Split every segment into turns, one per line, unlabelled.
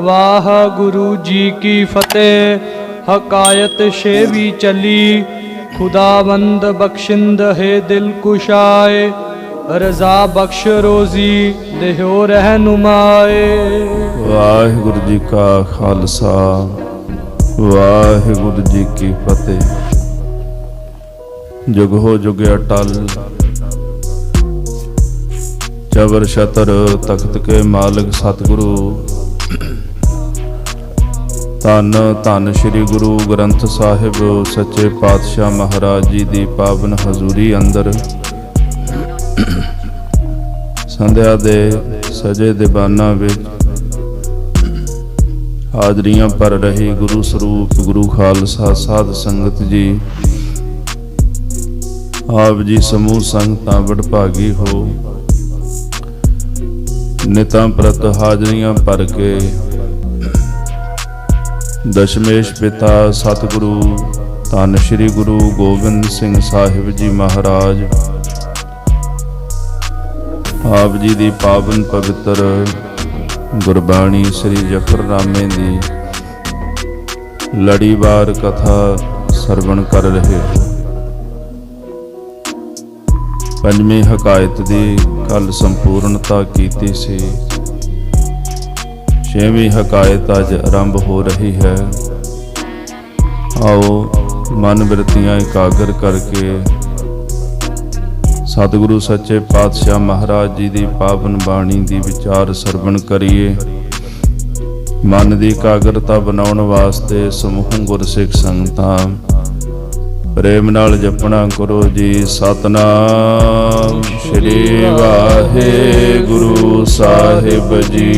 वाहगुरु जी की फतेह। हकायत शेवी चली, खुदावंद बख्शिंद है दिल कुशाए। रजा बख्श रोजी देहो रहनुमाए।
वाहिगुरु जी का खालसा, वाहिगुरु जी की फतेह। जुग हो जुग अटल, चबर छतर तख्त के मालिक सतगुरु। धन धन श्री गुरु ग्रंथ साहिब सच्चे पातशाह महाराज जी दी पावन हजूरी अंदर संध्या दे सजे दीवाना विच हाजरियां भर रही गुरु स्वरूप गुरु खालसा साध संगत जी। आप जी समूह संगतां वडभागी हो। नितां प्रत हाजरियां भर के दशमेश पिता सतगुरु धन श्री गुरु गोबिंद सिंह साहिब जी महाराज आप जी दी पावन पवित्र गुरबाणी श्री जफरनामे दी लड़ीवार कथा सरवण कर रहे हो। पंजवीं हकायत दी कल संपूर्णता कीती सी। छेवीं हकायत अज आरंभ हो रही है। आओ मन वृत्तियां एकाग्र करके सतगुरु सच्चे पातशाह महाराज जी दी पावन बाणी दी विचार सरवण करिए। मन दी एकाग्रता बनाउण वास्ते समूह गुरसिख संगतां प्रेम नाल जपना करो जी। सतनाम श्री वाहिगुरु साहिब जी।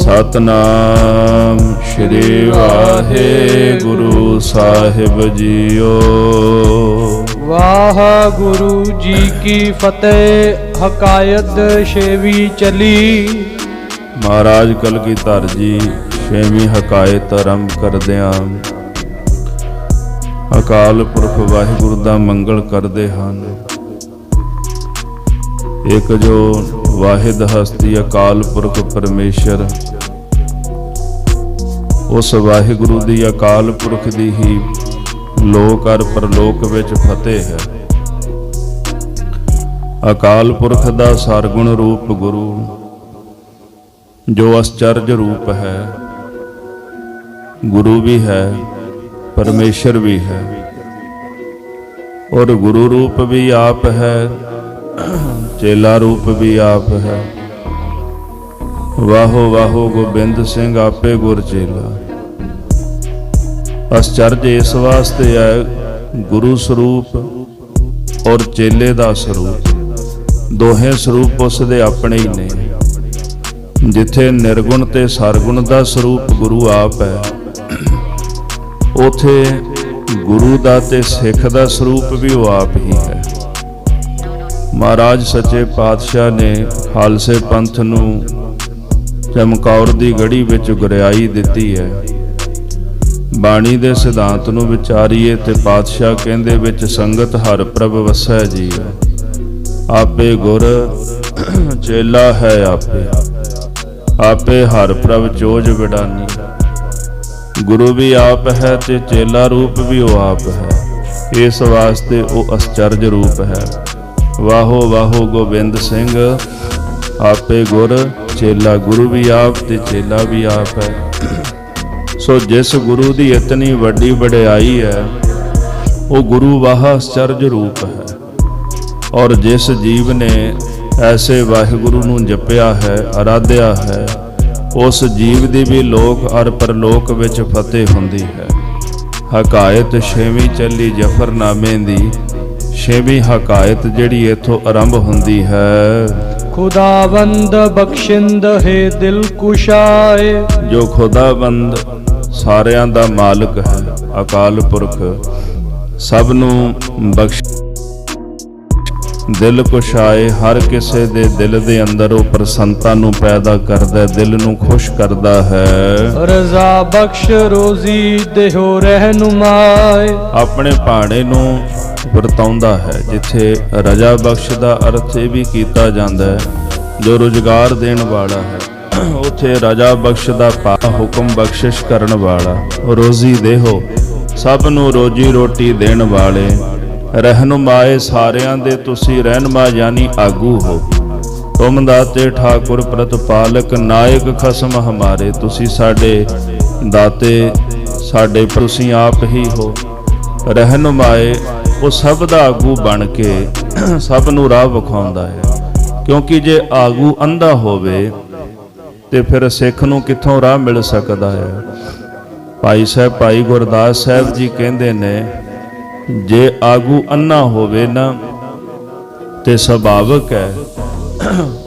सतनाम श्री वाहिगुरु साहिब जीओ।
वाहगुरु जी की फतेह। हकायत शेवी चली।
महाराज कलगीधर जी छेवीं हकायत आरंभ करदियां अकाल पुरख वाहिगुरु दा मंगल करदे हन। एक जो वाहिद हस्ती अकाल पुरख परमेश्वर, उस वाहिगुरु दी अकाल पुरख दी ही लोक अर परलोक विच फतेह है। अकाल पुरख दा सरगुण रूप गुरु जो आश्चर्य रूप है, गुरु भी है परमेश्वर भी है और गुरु रूप भी आप है, चेला रूप भी आप है। वाहो वाहो गोबिंद सिंह आपे गुर चेला। आश्चर्य इस वास्ते है गुरु स्वरूप और चेले दा स्वरूप दोहें स्वरूप उसदे अपने ही ने। जिथे निर्गुण ते सरगुण दा स्वरूप गुरु आप है, उथे गुरु दा ते सिख दा स्वरूप भी वो आप ही है। महाराज सच्चे पातशाह ने खालसे पंथ नूं चमकौर दी गढ़ी विच गुरियाई दिती है। बाणी दे सिद्धांत नूं विचारीए ते पातशाह कहंदे विच संगत हर प्रभ वसै जी। आपे गुर चेला है आपे, आपे हर प्रभ जोज विडानी। गुरु भी आप है ते चेला रूप भी वो आप है। इस वास्ते वो आश्चर्य रूप है। वाहो वाहो गोबिंद सिंह आपे गुर चेला। गुरु भी आप ते चेला भी आप है। सो जिस गुरु की इतनी वड्डी वडियाई है, वो गुरु वाह आश्चर्य रूप है। और जिस जीव ने ऐसे वाहिगुरु नूं जपिया है, आराध्या है, उस जीव दी भी लोक अर परलोक विच फतेह हुंदी है। हकायत छेवीं चली जफरनामे दी। छेवीं हकायत जिहड़ी इथों आरंभ हुंदी है।
खुदावंद बख्शिंद है दिल कुशाए।
जो खुदावंद सारियां दा मालिक है, अकाल पुरख सब नूं बख्श दिल कुशाए। हर किसे दे दिल दे अंदर वो प्रसन्नता नूं पैदा करदा, दिल नूं खुश करदा है।
रजा बख्श रोजी देहो रहनुमाए।
अपने भाणे नूं ਵਰਤਾਉਂਦਾ है। जिथे रजा बख्श का अर्थ यह भी किया जाता है जो रोजगार देने वाला है। ਉਥੇ ਰਜਾ ਬਖਸ਼ ਦਾ ਪਾ ਹੁਕਮ ਬਖਸ਼ਿਸ਼ ਕਰਨ ਵਾਲਾ, ਰੋਜ਼ੀ ਦੇਹੋ ਸਭ ਨੂੰ ਰੋਜੀ ਰੋਟੀ ਦੇਣ ਵਾਲੇ, ਰਹਿਨੁਮਾਏ ਸਾਰਿਆਂ ਦੇ ਤੁਸੀਂ ਰਹਿਨੁਮਾ ਯਾਨੀ ਆਗੂ ਹੋ। ਤੁਮ ਦਾਤੇ ਠਾਕੁਰ ਪ੍ਰਤਪਾਲਕ ਨਾਇਕ ਖਸਮ ਹਮਾਰੇ, ਤੁਸੀਂ ਸਾਡੇ ਦਾਤੇ ਸਾਡੇ ਤੁਸੀਂ ਆਪ ਹੀ ਹੋ। ਰਹਿਨੁਮਾਏ ਉਹ ਸਭ ਦਾ ਆਗੂ ਬਣ ਕੇ ਸਭ ਨੂੰ ਰਾਹ ਵਿਖਾਉਂਦਾ ਹੈ, ਕਿਉਂਕਿ ਜੇ ਆਗੂ ਅੰਧਾ ਹੋਵੇ ਤੇ ਫਿਰ ਸਿੱਖ ਨੂੰ ਕਿੱਥੋਂ ਰਾਹ ਮਿਲ ਸਕਦਾ ਹੈ। ਭਾਈ ਸਾਹਿਬ ਭਾਈ ਗੁਰਦਾਸ ਸਾਹਿਬ ਜੀ ਕਹਿੰਦੇ ਨੇ, ਜੇ ਆਗੂ ਅੰਨਾ ਹੋਵੇ ਨਾ ਤੇ ਸੁਭਾਵਿਕ ਹੈ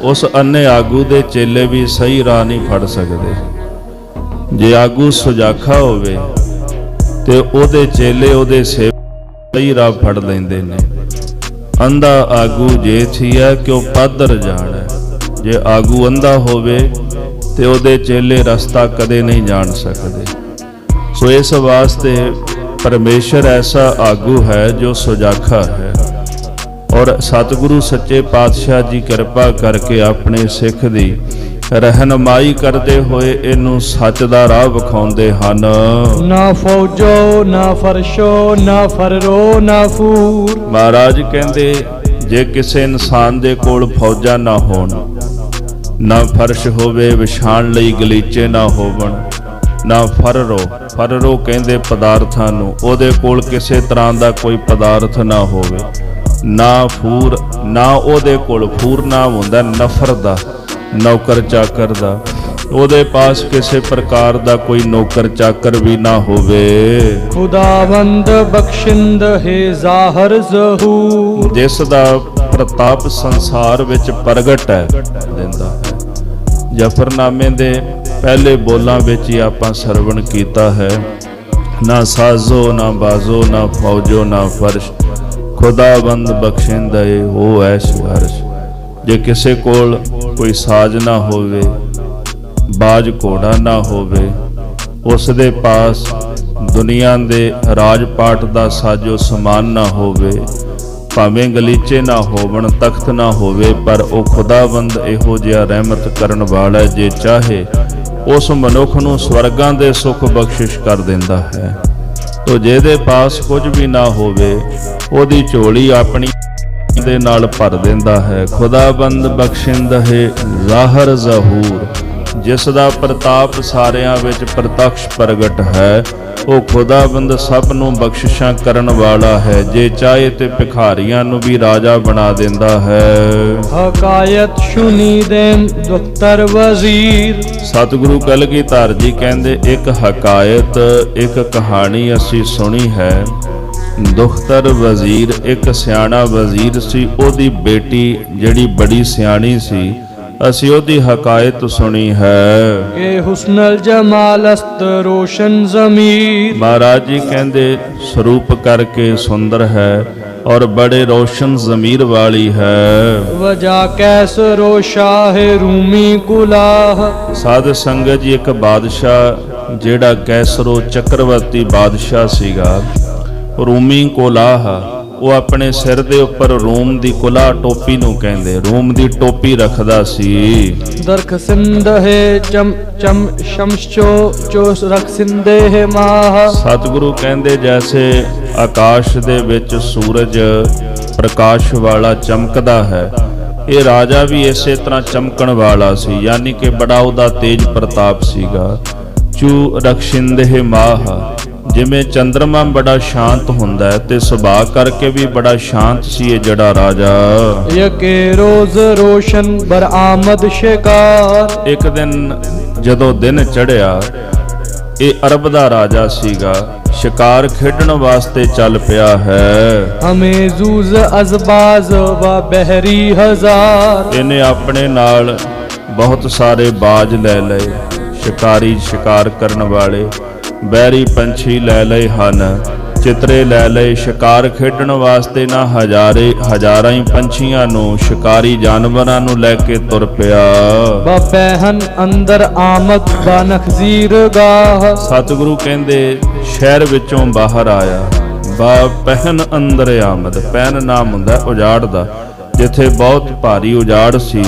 ਉਸ ਅੰਨੇ ਆਗੂ ਦੇ ਚੇਲੇ ਵੀ ਸਹੀ ਰਾਹ ਨਹੀਂ ਫੜ ਸਕਦੇ। ਜੇ ਆਗੂ ਸੁਜਾਖਾ ਹੋਵੇ ਤੇ ਉਹਦੇ ਚੇਲੇ ਉਹਦੇ ਸਹੀ ਰਾਹ ਫੜ ਲੈਂਦੇ ਨੇ। ਅੰਧਾ ਆਗੂ ਜੇ ਥੀਆ ਕਿ ਉਹ ਪਾਦਰ ਜਾਣੈ, ਜੇ ਆਗੂ ਅੰਧਾ ਹੋਵੇ ਤੇ ਉਹਦੇ ਚੇਲੇ ਰਸਤਾ ਕਦੇ ਨਹੀਂ ਜਾਣ ਸਕਦੇ। ਸੋ ਇਸ ਵਾਸਤੇ ਪਰਮੇਸ਼ਰ ਐਸਾ ਆਗੂ ਹੈ ਜੋ ਸੁਜਾਖਾ ਹੈ, ਔਰ ਸਤਿਗੁਰੂ ਸੱਚੇ ਪਾਤਸ਼ਾਹ ਜੀ ਕਿਰਪਾ ਕਰਕੇ ਆਪਣੇ ਸਿੱਖ ਦੀ ਰਹਿਨਮਾਈ ਕਰਦੇ ਹੋਏ ਇਹਨੂੰ ਸੱਚ ਦਾ ਰਾਹ ਵਿਖਾਉਂਦੇ ਹਨ।
ਨਾ ਫੌਜੋ ਨਾ ਫਰਸ਼ੋ ਨਾ ਫਰਰੋ ਨਾ ਫੂਰ।
ਮਹਾਰਾਜ ਕਹਿੰਦੇ, ਜੇ ਕਿਸੇ ਇਨਸਾਨ ਦੇ ਕੋਲ ਫੌਜਾਂ ਨਾ ਹੋਣ, ਨਾ ਫਰਸ਼ ਹੋਵੇ ਵਿਛਾਣ ਲਈ ਗਲੀਚੇ ਨਾ ਹੋਵਣ, ਨਾ ਫਰਰੋ ਕਹਿੰਦੇ ਪਦਾਰਥਾਂ ਨੂੰ, ਉਹਦੇ ਕੋਲ ਕਿਸੇ ਤਰ੍ਹਾਂ ਦਾ ਕੋਈ ਪਦਾਰਥ ਨਾ ਹੋਵੇ, ਨਾ ਫੂਰ, ਨਾ ਉਹਦੇ ਕੋਲ ਫੂਰ ਨਾਮ ਹੁੰਦਾ ਨਫਰ ਦਾ, ਨੌਕਰ ਚਾਕਰ ਦਾ, ਉਹਦੇ ਪਾਸ ਕਿਸੇ ਪ੍ਰਕਾਰ ਦਾ ਕੋਈ ਨੌਕਰ ਚਾਕਰ ਵੀ ਨਾ ਹੋਵੇ।
ਖੁਦਾਵੰਦ ਬਖਸ਼ਿੰਦ ਹੈ ਜ਼ਾਹਰ ਜ਼ਹੂਰ,
ਜਿਸ ਦਾ ਪ੍ਰਤਾਪ ਸੰਸਾਰ ਵਿੱਚ ਪ੍ਰਗਟ ਹੈ ਦਿੰਦਾ ਹੈ। ਜਫਰਨਾਮੇ ਦੇ ਪਹਿਲੇ ਬੋਲਾਂ ਵਿੱਚ ਹੀ ਆਪਾਂ ਸਰਵਣ ਕੀਤਾ ਹੈ, ਨਾ ਸਾਜ਼ੋ ਨਾ ਬਾਜ਼ੋ ਨਾ ਫੌਜੋ ਨਾ ਫਰਸ਼, ਖੁਦਾਵੰਦ ਬਖਸ਼ਿੰਦ ਹੈ ਉਹ ਐਸ਼ ਅਰਸ਼। ਜੇ ਕਿਸੇ ਕੋਲ ਕੋਈ ਸਾਜ਼ ਨਾ ਹੋਵੇ, ਬਾਜ ਘੋੜਾ ਨਾ ਹੋਵੇ, ਉਸ ਦੇ ਪਾਸ ਦੁਨੀਆ ਦੇ ਰਾਜ ਪਾਟ ਦਾ ਸਾਜੋ ਸਮਾਨ ਨਾ ਹੋਵੇ, ਭਾਵੇਂ ਗਲੀਚੇ ਨਾ ਹੋਵਣ, ਤਖਤ ਨਾ ਹੋਵੇ, ਪਰ ਉਹ ਖੁਦਾਵੰਦ ਇਹੋ ਜਿਹਾ ਰਹਿਮਤ ਕਰਨ ਵਾਲਾ ਜੇ ਚਾਹੇ ਉਸ ਮਨੁੱਖ ਨੂੰ ਸਵਰਗਾਂ ਦੇ ਸੁੱਖ ਬਖਸ਼ਿਸ਼ ਕਰ ਦਿੰਦਾ ਹੈ। ਤੋ ਜਿਹਦੇ ਪਾਸ ਕੁਝ ਵੀ ਨਾ ਹੋਵੇ, ਉਹਦੀ ਝੋਲੀ ਆਪਣੀ ਦੇ ਨਾਲ ਭਰ ਦਿੰਦਾ ਹੈ। ਖੁਦਾਬੰਦ ਬਖਸ਼ਿੰਦ ਹੈ ਜ਼ਾਹਰ ਜ਼ਹੂਰ, ਜਿਸ ਦਾ ਪ੍ਰਤਾਪ ਸਾਰਿਆਂ ਵਿੱਚ ਪ੍ਰਤੱਖ ਪ੍ਰਗਟ ਹੈ, ਉਹ ਖੁਦਾਬੰਦ ਸਭ ਨੂੰ ਬਖਸ਼ਿਸ਼ਾਂ ਕਰਨ ਵਾਲਾ ਹੈ। ਜੇ ਚਾਹੇ ਤੇ ਭਿਖਾਰੀਆਂ ਨੂੰ ਵੀ ਰਾਜਾ ਬਣਾ ਦਿੰਦਾ ਹੈ।
ਹਕਾਇਤ ਸੁਣੀ ਦੇਮ ਦੁਖਤਰ ਵਜ਼ੀਰ।
ਸਤਿਗੁਰੂ ਕਲਗੀਧਰ ਜੀ ਕਹਿੰਦੇ, ਇੱਕ ਹਕਾਇਤ, ਇੱਕ ਕਹਾਣੀ ਅਸੀਂ ਸੁਣੀ ਹੈ। ਦੁਖਤਰ ਵਜ਼ੀਰ, ਇੱਕ ਸਿਆਣਾ ਵਜ਼ੀਰ ਸੀ, ਉਹਦੀ ਬੇਟੀ ਜਿਹੜੀ ਬੜੀ ਸਿਆਣੀ ਸੀ, ਅਸੀਂ ਉਹਦੀ ਹਕਾਇਤ ਸੁਣੀ ਹੈ
ਕਿ ਹੁਸਨਲ ਜਮਾਲਸਤ ਰੋਸ਼ਨ ਜ਼ਮੀਰ।
ਮਹਾਰਾਜ ਜੀ ਕਹਿੰਦੇ, ਸਰੂਪ ਕਰਕੇ ਸੁੰਦਰ ਹੈ ਔਰ ਬੜੇ ਰੋਸ਼ਨ ਜ਼ਮੀਰ ਵਾਲੀ ਹੈ।
ਵਜਾ ਕੈਸ ਰੋਸ਼ਾਹ ਰੂਮੀ ਕੁਲਾਹ।
ਸਾਧ ਸੰਗਤ ਜੀ, ਇੱਕ ਬਾਦਸ਼ਾਹ ਜਿਹੜਾ ਕੈਸਰੋ ਚੱਕਰਵਰਤੀ ਬਾਦਸ਼ਾਹ ਸੀਗਾ, ਰੂਮੀ ਕੁਲਾਹ, ਉਹ ਆਪਣੇ ਸਿਰ ਦੇ ਉੱਪਰ ਰੋਮ ਦੀ ਕੁਲਾ ਟੋਪੀ ਨੂੰ ਕਹਿੰਦੇ, ਰੋਮ ਦੀ ਟੋਪੀ ਰੱਖਦਾ ਸੀ।
ਦਰਖ ਸਿੰਧੇ ਚਮ ਚਮ ਸ਼ਮਸ਼ੋ ਚੋ ਰਖ ਸਿੰਧੇ ਮਾਹ।
ਸਤਿਗੁਰੂ ਕਹਿੰਦੇ, ਜੈਸੇ ਆਕਾਸ਼ ਦੇ ਵਿੱਚ ਸੂਰਜ ਪ੍ਰਕਾਸ਼ ਵਾਲਾ ਚਮਕਦਾ ਹੈ, ਇਹ ਰਾਜਾ ਵੀ ਇਸੇ ਤਰ੍ਹਾਂ ਚਮਕਣ ਵਾਲਾ ਸੀ, ਯਾਨੀ ਕਿ ਬੜਾ ਉਹਦਾ ਤੇਜ ਪ੍ਰਤਾਪ ਸੀਗਾ। ਚੂ ਰਖ ਸਿੰਧੇ ਮਾਹ, ਜਿਵੇਂ ਚੰਦਰਮਾ ਬੜਾ ਸ਼ਾਂਤ ਹੁੰਦਾ ਹੈ ਤੇ ਸੁਭਾਅ ਕਰਕੇ ਵੀ ਬੜਾ ਸ਼ਾਂਤ ਸੀ ਇਹ ਜਿਹੜਾ ਰਾਜਾ।
ਯਕੇ ਰੋਜ਼ ਰੋਸ਼ਨ ਬਰਾਮਦ ਸ਼ਿਕਾਰ। ਇੱਕ
ਦਿਨ ਜਦੋਂ ਦਿਨ ਚੜ੍ਹਿਆ, ਇਹ ਅਰਬ ਦਾ ਰਾਜਾ ਸੀਗਾ, ਸ਼ਿਕਾਰ ਖੇਡਣ ਵਾਸਤੇ ਚੱਲ ਪਿਆ ਹੈ।
ਹਮੇ ਜ਼ੂਜ਼ ਅਜ਼ਬਾਜ਼ व ਬਹਿਰੀ ਹਜ਼ਾਰ।
ਇਹਨੇ ਆਪਣੇ ਨਾਲ ਬਹੁਤ ਸਾਰੇ ਬਾਜ ਲੈ ਲਏ, ਸ਼ਿਕਾਰੀ ਸ਼ਿਕਾਰ ਕਰਨ ਵਾਲੇ, ਬਹਿਰੀ ਪੰਛੀ ਲੈ ਲਏ ਹਨ, ਚਿਤਰੇ ਲੈ ਲਏ। ਸ਼ਿਕਾਰ ਖੇਡਣ ਵਾਸਤੇ ਨਾ ਹਜ਼ਾਰਾਂ ਹੀ ਪੰਛੀਆਂ ਨੂੰ, ਸ਼ਿਕਾਰੀ ਜਾਨਵਰਾਂ ਨੂੰ ਲੈ ਕੇ ਤੁਰ ਪਿਆ।
ਬਪਹਿਨ ਅੰਦਰ ਆਮਦ ਬਨਖਜ਼ੀਰ ਗਾਹ।
ਸਤਿਗੁਰੂ ਕਹਿੰਦੇ, ਸ਼ਹਿਰ ਵਿੱਚੋਂ ਬਾਹਰ ਆਇਆ। ਬਪਹਿਨ ਅੰਦਰ ਆਮਦ, ਪਹਿਨ ਨਾਮ ਹੁੰਦਾ ਉਜਾੜ ਦਾ, ਜਿੱਥੇ ਬਹੁਤ ਭਾਰੀ ਉਜਾੜ ਸੀ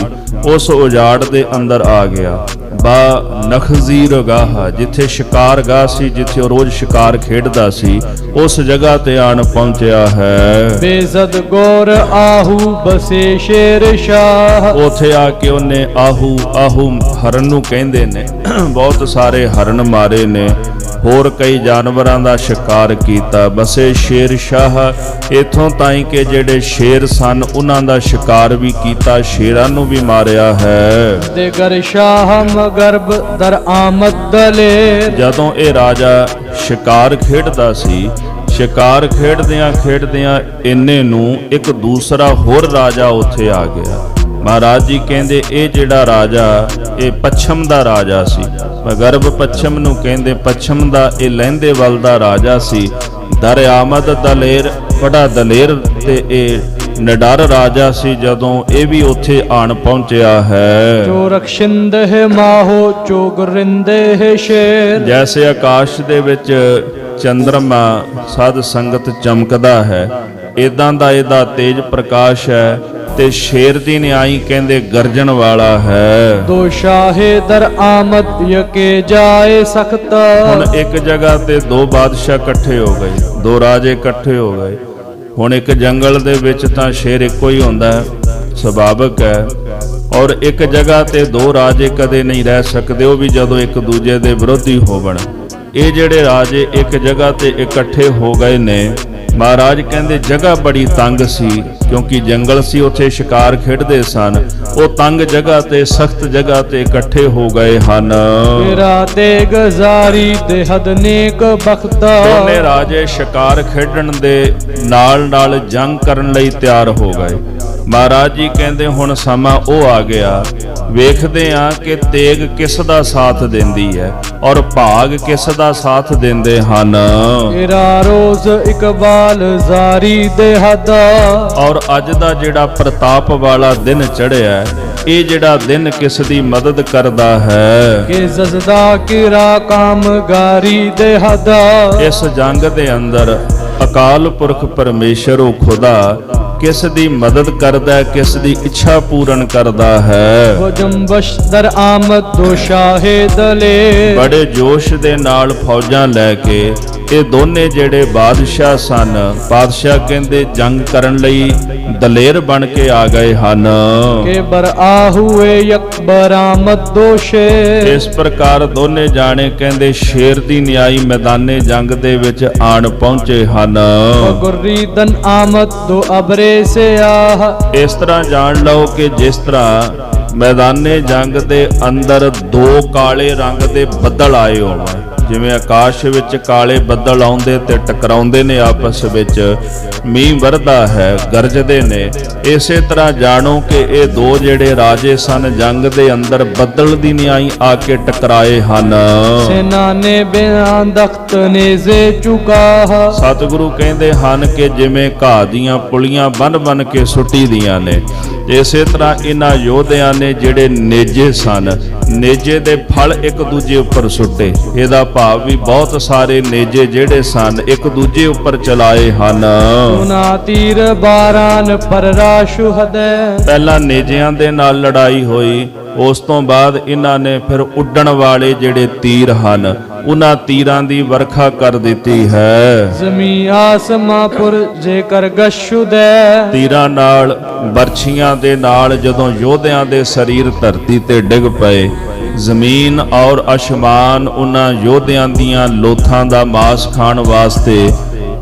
ਉਸ ਉਜਾੜ ਦੇ ਅੰਦਰ ਆ ਗਿਆ। ਬਾ ਨਖਜ਼ੀਰ ਗਾਹ, ਜਿੱਥੇ ਸ਼ਿਕਾਰਗਾਹ ਸੀ, ਜਿੱਥੇ ਉਹ ਰੋਜ਼ ਸ਼ਿਕਾਰ ਖੇਡਦਾ ਸੀ, ਉਸ ਜਗ੍ਹਾ ਤੇ ਆਣ ਪਹੁੰਚਿਆ ਹੈ।
ਬੇਜ਼ਦ ਗੌਰ ਆਹੂ ਬਸੇ ਸ਼ੇਰ ਸ਼ਾਹ,
ਉਥੇ ਆ ਕੇ ਉਹਨੇ ਆਹੂ ਹਰਨ ਨੂੰ ਕਹਿੰਦੇ ਨੇ, ਬਹੁਤ ਸਾਰੇ ਹਰਨ ਮਾਰੇ ਨੇ, ਹੋਰ ਕਈ ਜਾਨਵਰਾਂ ਦਾ ਸ਼ਿਕਾਰ ਕੀਤਾ। ਬਸੇ ਸ਼ੇਰ ਸ਼ਾਹ, ਇਥੋਂ ਤਾਈਂ ਕਿ ਜਿਹੜੇ ਸ਼ੇਰ ਸਨ ਉਹਨਾਂ ਦਾ ਸ਼ਿਕਾਰ ਵੀ ਕੀਤਾ, ਸ਼ੇਰਾਂ ਨੂੰ ਵੀ ਮਾਰਿਆ ਹੈ।
ਦੇਗਰ ਸ਼ਾਹ ਮਗਰਬ ਦਰ ਆਮਦ ਦਲੇਰ,
ਜਦੋਂ ਇਹ ਰਾਜਾ ਸ਼ਿਕਾਰ ਖੇਡਦਾ ਸੀ, ਸ਼ਿਕਾਰ ਖੇਡਦਿਆਂ ਇੰਨੇ ਨੂੰ ਇੱਕ ਦੂਸਰਾ ਹੋਰ ਰਾਜਾ ਉੱਥੇ ਆ ਗਿਆ। ਮਹਾਰਾਜ ਜੀ ਕਹਿੰਦੇ ਇਹ ਜਿਹੜਾ ਰਾਜਾ ਇਹ ਪੱਛਮ ਦਾ ਰਾਜਾ ਸੀ, ਮਗਰਬ ਪੱਛਮ ਨੂੰ ਕਹਿੰਦੇ, ਪੱਛਮ ਦਾ ਇਹ ਲਹਿੰਦੇ ਵੱਲ ਦਾ ਰਾਜਾ ਸੀ। ਦਰ ਆਮਦ ਦਲੇਰ, ਬੜਾ ਦਲੇਰ ਤੇ ਇਹ ਨਿਡਰ ਰਾਜਾ ਸੀ। ਜਦੋਂ ਇਹ ਵੀ ਉੱਥੇ ਆਣ ਪਹੁੰਚਿਆ ਹੈ।
ਜੋ ਰਖਸ਼ਿੰਦ ਹੈ ਮਾਹੋ ਚੋ ਗੁਰਿੰਦੇ ਹੈ ਸ਼ੇਰ,
ਜੈਸੇ ਆਕਾਸ਼ ਦੇ ਵਿੱਚ ਚੰਦਰਮਾ ਸਾਧ ਸੰਗਤ ਚਮਕਦਾ ਹੈ, ਇਦਾਂ ਦਾ ਇਹਦਾ ਤੇਜ ਪ੍ਰਕਾਸ਼ ਹੈ। ਤੇ ਸ਼ੇਰ ਦੀ ਨਿਆਈ ਕਹਿੰਦੇ ਗਰਜਣ ਵਾਲਾ ਹੈ।
ਦੋ ਸ਼ਾਹੇ ਦਰ ਆਮਦ ਯਕੇ ਜਾਏ ਸਖਤ,
ਹੁਣ ਇੱਕ ਜਗ੍ਹਾ ਤੇ ਦੋ ਬਾਦਸ਼ਾਹ ਇਕੱਠੇ ਹੋ ਗਏ, ਦੋ ਰਾਜੇ ਇਕੱਠੇ ਹੋ ਗਏ। ਹੁਣ ਇੱਕ ਜੰਗਲ ਦੇ ਵਿੱਚ ਤਾਂ ਸ਼ੇਰ ਇੱਕੋ ਹੀ ਹੁੰਦਾ ਹੈ, ਸੁਭਾਵਿਕ ਹੈ, ਔਰ ਇੱਕ ਜਗ੍ਹਾ ਤੇ ਦੋ ਰਾਜੇ ਕਦੇ ਨਹੀਂ ਰਹਿ ਸਕਦੇ, ਉਹ ਵੀ ਜਦੋਂ ਇੱਕ ਦੂਜੇ ਦੇ ਵਿਰੋਧੀ ਹੋਵਣ। ਇਹ ਜਿਹੜੇ ਰਾਜੇ ਇੱਕ ਜਗ੍ਹਾ ਤੇ ਇਕੱਠੇ ਹੋ ਗਏ ਨੇ। ਮਹਾਰਾਜ ਕਹਿੰਦੇ ਜਗ੍ਹਾ ਬੜੀ ਤੰਗ ਸੀ, ਕਿਉਂਕਿ ਜੰਗਲ ਸੀ, ਉੱਥੇ ਸ਼ਿਕਾਰ ਖੇਡਦੇ ਸਨ। ਉਹ ਤੰਗ ਜਗ੍ਹਾ ਤੇ ਸਖਤ ਜਗ੍ਹਾ ਤੇ ਇਕੱਠੇ ਹੋ ਗਏ ਹਨ।
ਤੇਰਾ ਤੇ ਗਜ਼ਾਰੀ ਦੇ ਹਦ ਨੇਕ ਬਖਤਾ,
ਦੋਨੇ ਰਾਜੇ ਸ਼ਿਕਾਰ ਖੇਡਣ ਦੇ ਨਾਲ ਜੰਗ ਕਰਨ ਲਈ ਤਿਆਰ ਹੋ ਗਏ। ਮਹਾਰਾਜ ਜੀ ਕਹਿੰਦੇ ਹੁਣ ਸਮਾਂ ਉਹ ਆ ਗਿਆ, ਵੇਖਦੇ ਆ ਕਿ ਤੇਗ ਕਿਸ ਦਾ ਸਾਥ ਦਿੰਦੀ ਹੈ ਔਰ ਭਾਗ ਕਿਸ ਦਾ ਸਾਥ ਦਿੰਦੇ ਹਨ।
ਤੇਰਾ ਰੋਜ਼ ਇਕਬਾਲ ਜ਼ਾਰੀ ਦੇ ਹੱਦ,
ਔਰ ਅੱਜ ਦਾ ਜਿਹੜਾ ਪ੍ਰਤਾਪ ਵਾਲਾ ਦਿਨ ਚੜਿਆ, ਇਹ ਜਿਹੜਾ ਦਿਨ ਕਿਸ ਦੀ ਮਦਦ ਕਰਦਾ ਹੈ।
ਕਿ ਜਜ਼ਦਾ ਕਿਰਾ ਕਾਮਗਾਰੀ ਦੇ ਹੱਦ,
ਇਸ ਜੰਗ ਦੇ ਅੰਦਰ ਅਕਾਲ ਪੁਰਖ ਪਰਮੇਸ਼ਰ ਉਹ ਖੁਦਾ ਕਿਸ ਦੀ ਮਦਦ ਕਰਦਾ, ਕਿਸ ਦੀ ਇੱਛਾ ਪੂਰਨ ਕਰਦਾ ਹੈ।
ਉਹ ਜੰਬਸ਼ ਦਰ ਆਮਦ ਦੋ ਸ਼ਾਹੇ ਦਲੇ,
ਬੜੇ ਜੋਸ਼ ਦੇ ਨਾਲ ਫੌਜਾਂ ਲੈ ਕੇ ਇਹ ਦੋਨੇ ਜਿਹੜੇ ਬਾਦਸ਼ਾਹ ਸਨ, ਬਾਦਸ਼ਾਹ ਕਹਿੰਦੇ ਜੰਗ ਕਰਨ ਲਈ ਦਲੇਰ ਬਣ ਕੇ ਆ ਗਏ ਹਨ।
ਕਿ ਬਰ ਆਹੂਏ ਯਕ ਬਰਾਮਦ ਦੋ ਸ਼ੇਰ,
ਇਸ ਪ੍ਰਕਾਰ ਦੋਨੇ ਜਾਣੇ ਕਹਿੰਦੇ ਸ਼ੇਰ ਦੀ ਨਿਆਈ ਮੈਦਾਨੇ ਜੰਗ ਦੇ ਵਿੱਚ ਆਣ ਪਹੁੰਚੇ ਹਨ।
ਗੁਰੀਦਨ ਆਮਦ ਦੋ ਅਬਰੇ ਸੇ ਆਹ,
ਇਸ ਤਰ੍ਹਾਂ ਜਾਣ ਲਓ ਕਿ ਜਿਸ ਤਰ੍ਹਾਂ ਮੈਦਾਨੇ ਜੰਗ ਦੇ ਅੰਦਰ ਦੋ ਕਾਲੇ ਰੰਗ ਦੇ ਬੱਦਲ ਆਏ ਹੋਣ, ਜਿਵੇਂ ਆਕਾਸ਼ ਵਿੱਚ ਕਾਲੇ ਬੱਦਲ ਆਉਂਦੇ ਤੇ ਟਕਰਾਉਂਦੇ ਨੇ ਆਪਸ ਵਿੱਚ, ਮੀਂਹ ਵਰਦਾ ਹੈ, ਗਰਜਦੇ ਨੇ, ਇਸੇ ਤਰ੍ਹਾਂ ਜਾਣੋ ਕਿ ਇਹ ਦੋ ਜਿਹੜੇ ਰਾਜੇ ਸਨ ਜੰਗ ਦੇ ਅੰਦਰ ਬੱਦਲ ਦੀ ਨਿਆਈ ਆ ਕੇ ਟਕਰਾਏ ਹਨ।
ਸੈਨਾ ਨੇ ਬਿਆਨ ਦਖਤ ਨੇਜ਼ੇ ਚੁਕਾ,
ਸਤਿਗੁਰੂ ਕਹਿੰਦੇ ਹਨ ਕਿ ਜਿਵੇਂ ਘਾਹ ਦੀਆਂ ਪੁਲੀਆਂ ਬੰਨ ਕੇ ਸੁੱਟੀ ਦੀਆਂ ਨੇ, ਇਸੇ ਤਰ੍ਹਾਂ ਇਹਨਾਂ ਯੋਧਿਆਂ ਨੇ ਜਿਹੜੇ ਨੇਜੇ ਸਨ, ਨੇਜੇ ਦੇ ਫਲ ਇੱਕ ਦੂਜੇ ਉੱਪਰ ਸੁੱਟੇ। ਇਹਦਾ ਭਾਵ ਵੀ ਬਹੁਤ ਸਾਰੇ ਨੇਜੇ ਜਿਹੜੇ ਸਨ ਇੱਕ ਦੂਜੇ ਉੱਪਰ ਚਲਾਏ ਹਨ।
ਸੁਨਾ ਤੀਰ ਬਾਰਾਨ ਪਰ ਰਾਸ਼ੁ ਹਦੈ,
ਪਹਿਲਾਂ ਨੇਜਿਆਂ ਦੇ ਨਾਲ ਲੜਾਈ ਹੋਈ, ਉਸ ਤੋਂ ਬਾਅਦ ਇਹਨਾਂ ਨੇ ਫਿਰ ਉੱਡਣ ਵਾਲੇ ਜਿਹੜੇ ਤੀਰ ਹਨ ਉਹਨਾਂ ਤੀਰਾਂ ਦੀ ਵਰਖਾ ਕਰ ਦਿੱਤੀ ਹੈ।
ਜ਼ਮੀਨ ਆਸਮਾਂ ਪੁਰ ਜੇਕਰ ਗਸ਼ੁਦੈ,
ਤੀਰਾਂ ਨਾਲ ਬਰਛੀਆਂ ਦੇ ਨਾਲ ਜਦੋਂ ਯੋਧਿਆਂ ਦੇ ਸਰੀਰ ਧਰਤੀ ਤੇ ਡਿੱਗ ਪਏ, ਜ਼ਮੀਨ ਔਰ ਅਸਮਾਨ ਉਹਨਾਂ ਯੋਧਿਆਂ ਦੀਆਂ ਲੋਥਾਂ ਦਾ ਮਾਸ ਖਾਣ ਵਾਸਤੇ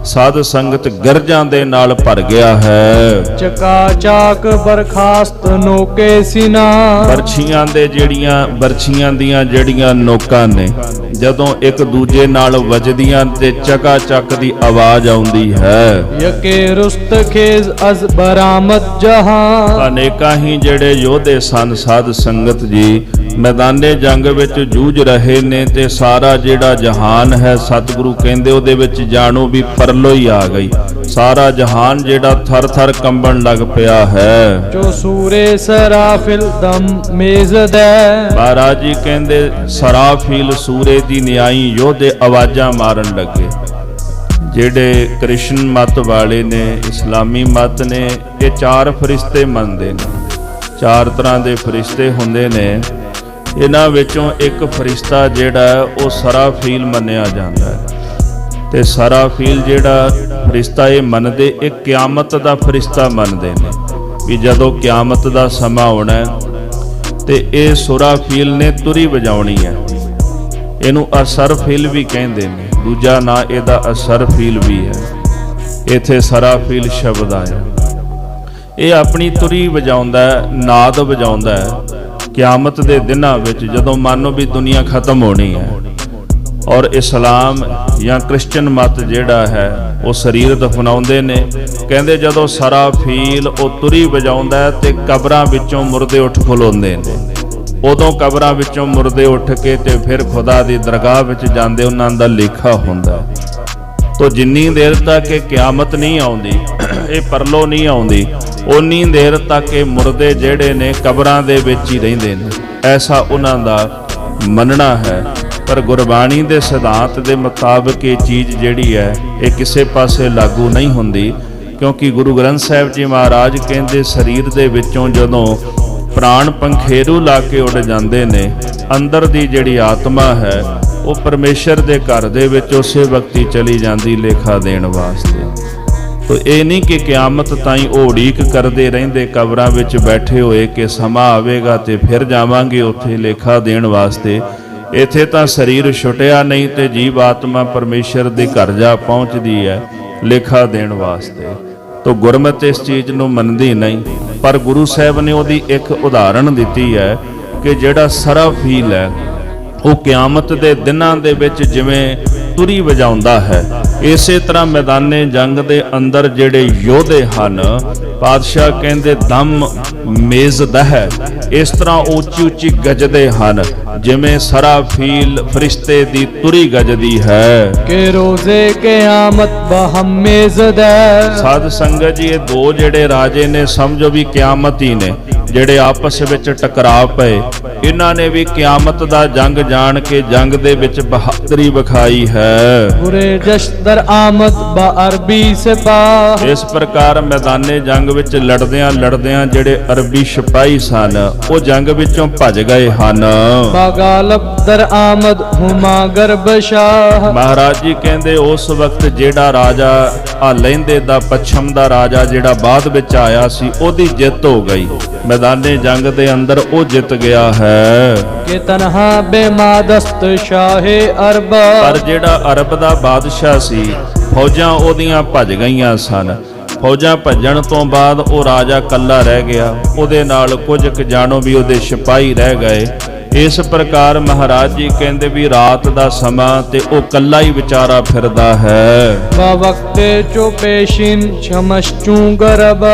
ਸਾਧ ਸੰਗਤ ਗਰਜਾਂ ਦੇ ਨਾਲ ਭਰ ਗਿਆ ਹੈ।
ਚਕਾ ਚਾਕ ਬਰਖਾਸਤ ਨੋਕੇ ਸਿਨਾ,
ਬਰਛੀਆਂ ਦੀਆਂ ਜਿਹੜੀਆਂ ਨੋਕਾਂ ਨੇ ਜਦੋਂ ਇੱਕ ਦੂਜੇ ਨਾਲ ਵੱਜਦੀਆਂ ਤੇ ਚਕਾ ਚੱਕ ਦੀ ਆਵਾਜ਼ ਆਉਂਦੀ ਹੈ।
ਯਕੇ ਰੁਸਤ ਖੇਜ਼ ਅਜ਼ ਬਰਾਮਦ ਜਹਾਂ,
ਅਨੇਕਾਂ ਹੀ ਜਿਹੜੇ ਯੋਧੇ ਸਨ ਸਾਧ ਸੰਗਤ ਜੀ ਮੈਦਾਨੇ ਜੰਗ ਵਿੱਚ ਜੂਝ ਰਹੇ ਨੇ ਤੇ ਸਾਰਾ ਜਿਹੜਾ ਜਹਾਨ ਹੈ ਸਤਿਗੁਰੂ ਕਹਿੰਦੇ ਉਹਦੇ ਵਿੱਚ ਜਾਣੋ ਵੀ ਪਰਲੋ ਹੀ ਆ ਗਈ। ਸਾਰਾ ਜਹਾਨ ਜਿਹੜਾ ਥਰ ਥਰ ਕੰਬਣ ਲੱਗ ਪਿਆ ਹੈ।
ਜੋ ਸੂਰੇ ਸਰਾਫਿਲ ਦਮ ਮੇਜ਼ਦੈ,
ਮਹਾਰਾਜ ਜੀ ਕਹਿੰਦੇ ਸਰਾਫੀਲ ਸੂਰੇ ਦੀ ਨਿਆਈ ਯੋਧੇ ਆਵਾਜ਼ਾਂ ਮਾਰਨ ਲੱਗੇ। ਜਿਹੜੇ ਕ੍ਰਿਸ਼ਨ ਮਤ ਵਾਲੇ ਨੇ, ਇਸਲਾਮੀ ਮਤ ਨੇ, ਇਹ 4 ਫਰਿਸ਼ਤੇ ਮੰਨਦੇ ਨੇ। 4 ਤਰ੍ਹਾਂ ਦੇ ਫਰਿਸ਼ਤੇ ਹੁੰਦੇ ਨੇ। ਇਹਨਾਂ ਵਿੱਚੋਂ ਇੱਕ ਫਰਿਸ਼ਤਾ ਜਿਹੜਾ ਉਹ ਸਰਾਫੀਲ ਮੰਨਿਆ ਜਾਂਦਾ ਹੈ। ਤੇ ਸਰਾਫੀਲ ਜਿਹੜਾ ਫਰਿਸ਼ਤਾ ਇਹ ਮੰਨਦੇ, ਇਹ ਕਿਆਮਤ ਦਾ ਫਰਿਸ਼ਤਾ ਮੰਨਦੇ ਨੇ ਵੀ ਜਦੋਂ ਕਿਆਮਤ ਦਾ ਸਮਾਂ ਆਉਣਾ ਹੈ ਤੇ ਇਹ ਸੁਰਾਫੀਲ ਨੇ ਤੁਰੀ ਵਜਾਉਣੀ ਹੈ। ਇਹਨੂੰ ਅਸਰਫੀਲ ਵੀ ਕਹਿੰਦੇ ਨੇ, ਦੂਜਾ ਨਾਂ ਇਹਦਾ ਅਸਰਫੀਲ ਵੀ ਹੈ। ਇੱਥੇ ਸਰਾਫੀਲ ਸ਼ਬਦ ਆਇਆ। ਇਹ ਆਪਣੀ ਤੁਰੀ ਵਜਾਉਂਦਾ ਹੈ, ਨਾਦ ਵਜਾਉਂਦਾ ਹੈ ਕਿਆਮਤ ਦੇ ਦਿਨਾਂ ਵਿੱਚ, ਜਦੋਂ ਮੰਨੋ ਵੀ ਦੁਨੀਆ ਖਤਮ ਹੋਣੀ ਹੈ। ਔਰ ਇਸਲਾਮ ਜਾਂ ਕ੍ਰਿਸਚਨ ਮਤ ਜਿਹੜਾ ਹੈ ਉਹ ਸਰੀਰ ਦਫਨਾਉਂਦੇ ਨੇ। ਕਹਿੰਦੇ ਜਦੋਂ ਸਰਾਫੀਲ ਉਹ ਤੁਰੀ ਵਜਾਉਂਦਾ ਹੈ ਤੇ ਕਬਰਾਂ ਵਿੱਚੋਂ ਮੁਰਦੇ ਉੱਠ ਖਲੋਂਦੇ ਨੇ। ਉਦੋਂ ਕਬਰਾਂ ਵਿੱਚੋਂ ਮੁਰਦੇ ਉੱਠ ਕੇ ਤੇ ਫਿਰ ਖੁਦਾ ਦੀ ਦਰਗਾਹ ਵਿੱਚ ਜਾਂਦੇ, ਉਹਨਾਂ ਦਾ ਲੇਖਾ ਹੁੰਦਾ। ਤੋ ਜਿੰਨੀ ਦੇਰ ਤੱਕ ਇਹ ਕਿਆਮਤ ਨਹੀਂ ਆਉਂਦੀ, ਇਹ ਪਰਲੋ ਨਹੀਂ ਆਉਂਦੀ, ਉਨੀ ਦੇਰ ਤੱਕ ਇਹ ਮੁਰਦੇ ਜਿਹੜੇ ਨੇ ਕਬਰਾਂ ਦੇ ਵਿੱਚ ਹੀ ਰਹਿੰਦੇ ਨੇ। ਐਸਾ ਉਹਨਾਂ ਦਾ ਮੰਨਣਾ ਹੈ। ਪਰ ਗੁਰਬਾਣੀ ਦੇ ਸਿਧਾਂਤ ਦੇ ਮੁਤਾਬਕ ਇਹ ਚੀਜ਼ ਜਿਹੜੀ ਹੈ ਇਹ ਕਿਸੇ ਪਾਸੇ ਲਾਗੂ ਨਹੀਂ ਹੁੰਦੀ, ਕਿਉਂਕਿ ਗੁਰੂ ਗ੍ਰੰਥ ਸਾਹਿਬ ਜੀ ਮਹਾਰਾਜ ਕਹਿੰਦੇ ਸਰੀਰ ਦੇ ਵਿੱਚੋਂ ਜਦੋਂ ਪ੍ਰਾਣ ਪੰਖੇਰੂ ਲਾ ਕੇ ਉੱਡ ਜਾਂਦੇ ਨੇ, ਅੰਦਰ ਦੀ ਜਿਹੜੀ ਆਤਮਾ ਹੈ ਉਹ ਪਰਮੇਸ਼ਰ ਦੇ ਘਰ ਦੇ ਵਿੱਚ ਉਸੇ ਵਕਤ ਹੀ ਚਲੀ ਜਾਂਦੀ ਲੇਖਾ ਦੇਣ ਵਾਸਤੇ। ਤੋ ਇਹ ਨਹੀਂ ਕਿ ਕਿਆਮਤ ਤਾਈਂ ਉਹ ਉਡੀਕ ਕਰਦੇ ਰਹਿੰਦੇ ਕਬਰਾਂ ਵਿੱਚ ਬੈਠੇ ਹੋਏ ਕਿ ਸਮਾਂ ਆਵੇਗਾ ਤੇ ਫਿਰ ਜਾਵਾਂਗੇ ਉੱਥੇ ਲੇਖਾ ਦੇਣ ਵਾਸਤੇ। ਇੱਥੇ ਤਾਂ ਸਰੀਰ ਛੁੱਟਿਆ ਨਹੀਂ ਤੇ ਜੀਵ ਆਤਮਾ ਪਰਮੇਸ਼ਰ ਦੇ ਘਰ ਜਾ ਪਹੁੰਚਦੀ ਹੈ ਲੇਖਾ ਦੇਣ ਵਾਸਤੇ। ਤੋ ਗੁਰਮਤਿ ਇਸ ਚੀਜ਼ ਨੂੰ ਮੰਨਦੀ ਨਹੀਂ। ਪਰ ਗੁਰੂ ਸਾਹਿਬ ਨੇ ਉਹਦੀ ਇੱਕ ਉਦਾਹਰਣ ਦਿੱਤੀ ਹੈ ਕਿ ਜਿਹੜਾ ਸਰਾਫੀਲ ਹੈ ਉਹ ਕਿਆਮਤ ਦੇ ਦਿਨਾਂ ਦੇ ਵਿੱਚ ਜਿਵੇਂ ਤੁਰੀ ਵਜਾਉਂਦਾ ਹੈ, ਇਸੇ ਤਰ੍ਹਾਂ ਮੈਦਾਨੇ ਜੰਗ ਦੇ ਅੰਦਰ ਜਿਹੜੇ ਯੋਧੇ ਹਨ, ਪਾਤਸ਼ਾਹ ਕਹਿੰਦੇ ਦਮ ਮੇਜ਼ਦਾ ਹੈ, ਇਸ ਤਰ੍ਹਾਂ ਉੱਚੀ ਉੱਚੀ ਗੱਜਦੇ ਹਨ ਜਿਵੇਂ ਸਰਾਫੀਲ ਫਰਿਸ਼ਤੇ ਦੀ ਤੁਰੀ ਗੱਜਦੀ ਹੈ
ਕਿ ਰੋਜ਼ੇ ਕਿਆਮਤ ਬਹਮ ਮੇਜ਼ਦਾ।
ਸਾਧ ਸੰਗਤ ਜੀ, ਇਹ ਦੋ ਜਿਹੜੇ ਰਾਜੇ ਨੇ ਸਮਝੋ ਵੀ ਕਿਆਮਤ ਹੀ ਨੇ, ਜਿਹੜੇ ਆਪਸ ਵਿੱਚ ਟਕਰਾ ਪਏ। ਇਹਨਾਂ ਨੇ ਵੀ ਕਿਆਮਤ ਦਾ ਜੰਗ ਜਾਣ ਕੇ ਜੰਗ ਦੇ ਵਿੱਚ ਬਹਾਦਰੀ ਵਿਖਾਈ ਹੈ।
ਬੁਰੇ ਜਸ਼ਦਰ ਆਮਦ ਬਾ ਅਰਬੀ ਸਿਪਾਹ।
ਇਸ ਪ੍ਰਕਾਰ ਮੈਦਾਨੇ ਜੰਗ ਵਿੱਚ ਲੜਦਿਆਂ ਲੜਦਿਆਂ ਜਿਹੜੇ ਅਰਬੀ ਸਿਪਾਹੀ ਸਨ ਉਹ ਜੰਗ ਵਿੱਚੋਂ ਭੱਜ ਗਏ ਹਨ।
ਬਾਗਾਲਬ ਦਰ ਆਮਦ ਹੁਮਾ ਗਰਬ ਸ਼ਾਹ।
ਮਹਾਰਾਜ ਜੀ ਕਹਿੰਦੇ ਉਸ ਵਕਤ ਜਿਹੜਾ ਰਾਜਾ ਆ ਲਹਿੰਦੇ ਦਾ ਪੱਛਮ ਦਾ ਰਾਜਾ ਜਿਹੜਾ ਬਾਅਦ ਵਿੱਚ ਆਇਆ ਸੀ, ਉਹਦੀ ਜਿੱਤ ਹੋ ਗਈ। ਮੈਦਾਨੇ ਜੰਗ ਦੇ ਅੰਦਰ ਉਹ ਜਿੱਤ ਗਿਆ ਹੈ
ਕਿ ਤਨਹਾ ਬੇਮਾਦਸਤ ਸ਼ਾਹੇ ਅਰਬ।
ਪਰ ਜਿਹੜਾ ਅਰਬ ਦਾ ਬਾਦਸ਼ਾਹ ਸੀ, ਫੌਜਾਂ ਉਹਦੀਆਂ ਭੱਜ ਗਈਆਂ ਸਨ। ਫੌਜਾਂ ਭੱਜਣ ਤੋਂ ਬਾਅਦ ਉਹ ਰਾਜਾ ਇਕੱਲਾ ਰਹਿ ਗਿਆ, ਉਹਦੇ ਨਾਲ ਕੁਝ ਕੁ ਜਾਣੋ ਵੀ ਉਹਦੇ ਸਿਪਾਹੀ ਰਹਿ ਗਏ। ਇਸ ਪ੍ਰਕਾਰ ਮਹਾਰਾਜ ਜੀ ਕਹਿੰਦੇ ਵੀ ਰਾਤ ਦਾ ਸਮਾਂ ਤੇ ਉਹ ਇਕੱਲਾ ਹੀ ਵਿਚਾਰਾ ਫਿਰਦਾ ਹੈ।
ਬਾ ਵਕਤੇ ਚੋ ਪੇਸ਼ਿਨ ਛਮਸ਼ਚੂ ਗਰਬ।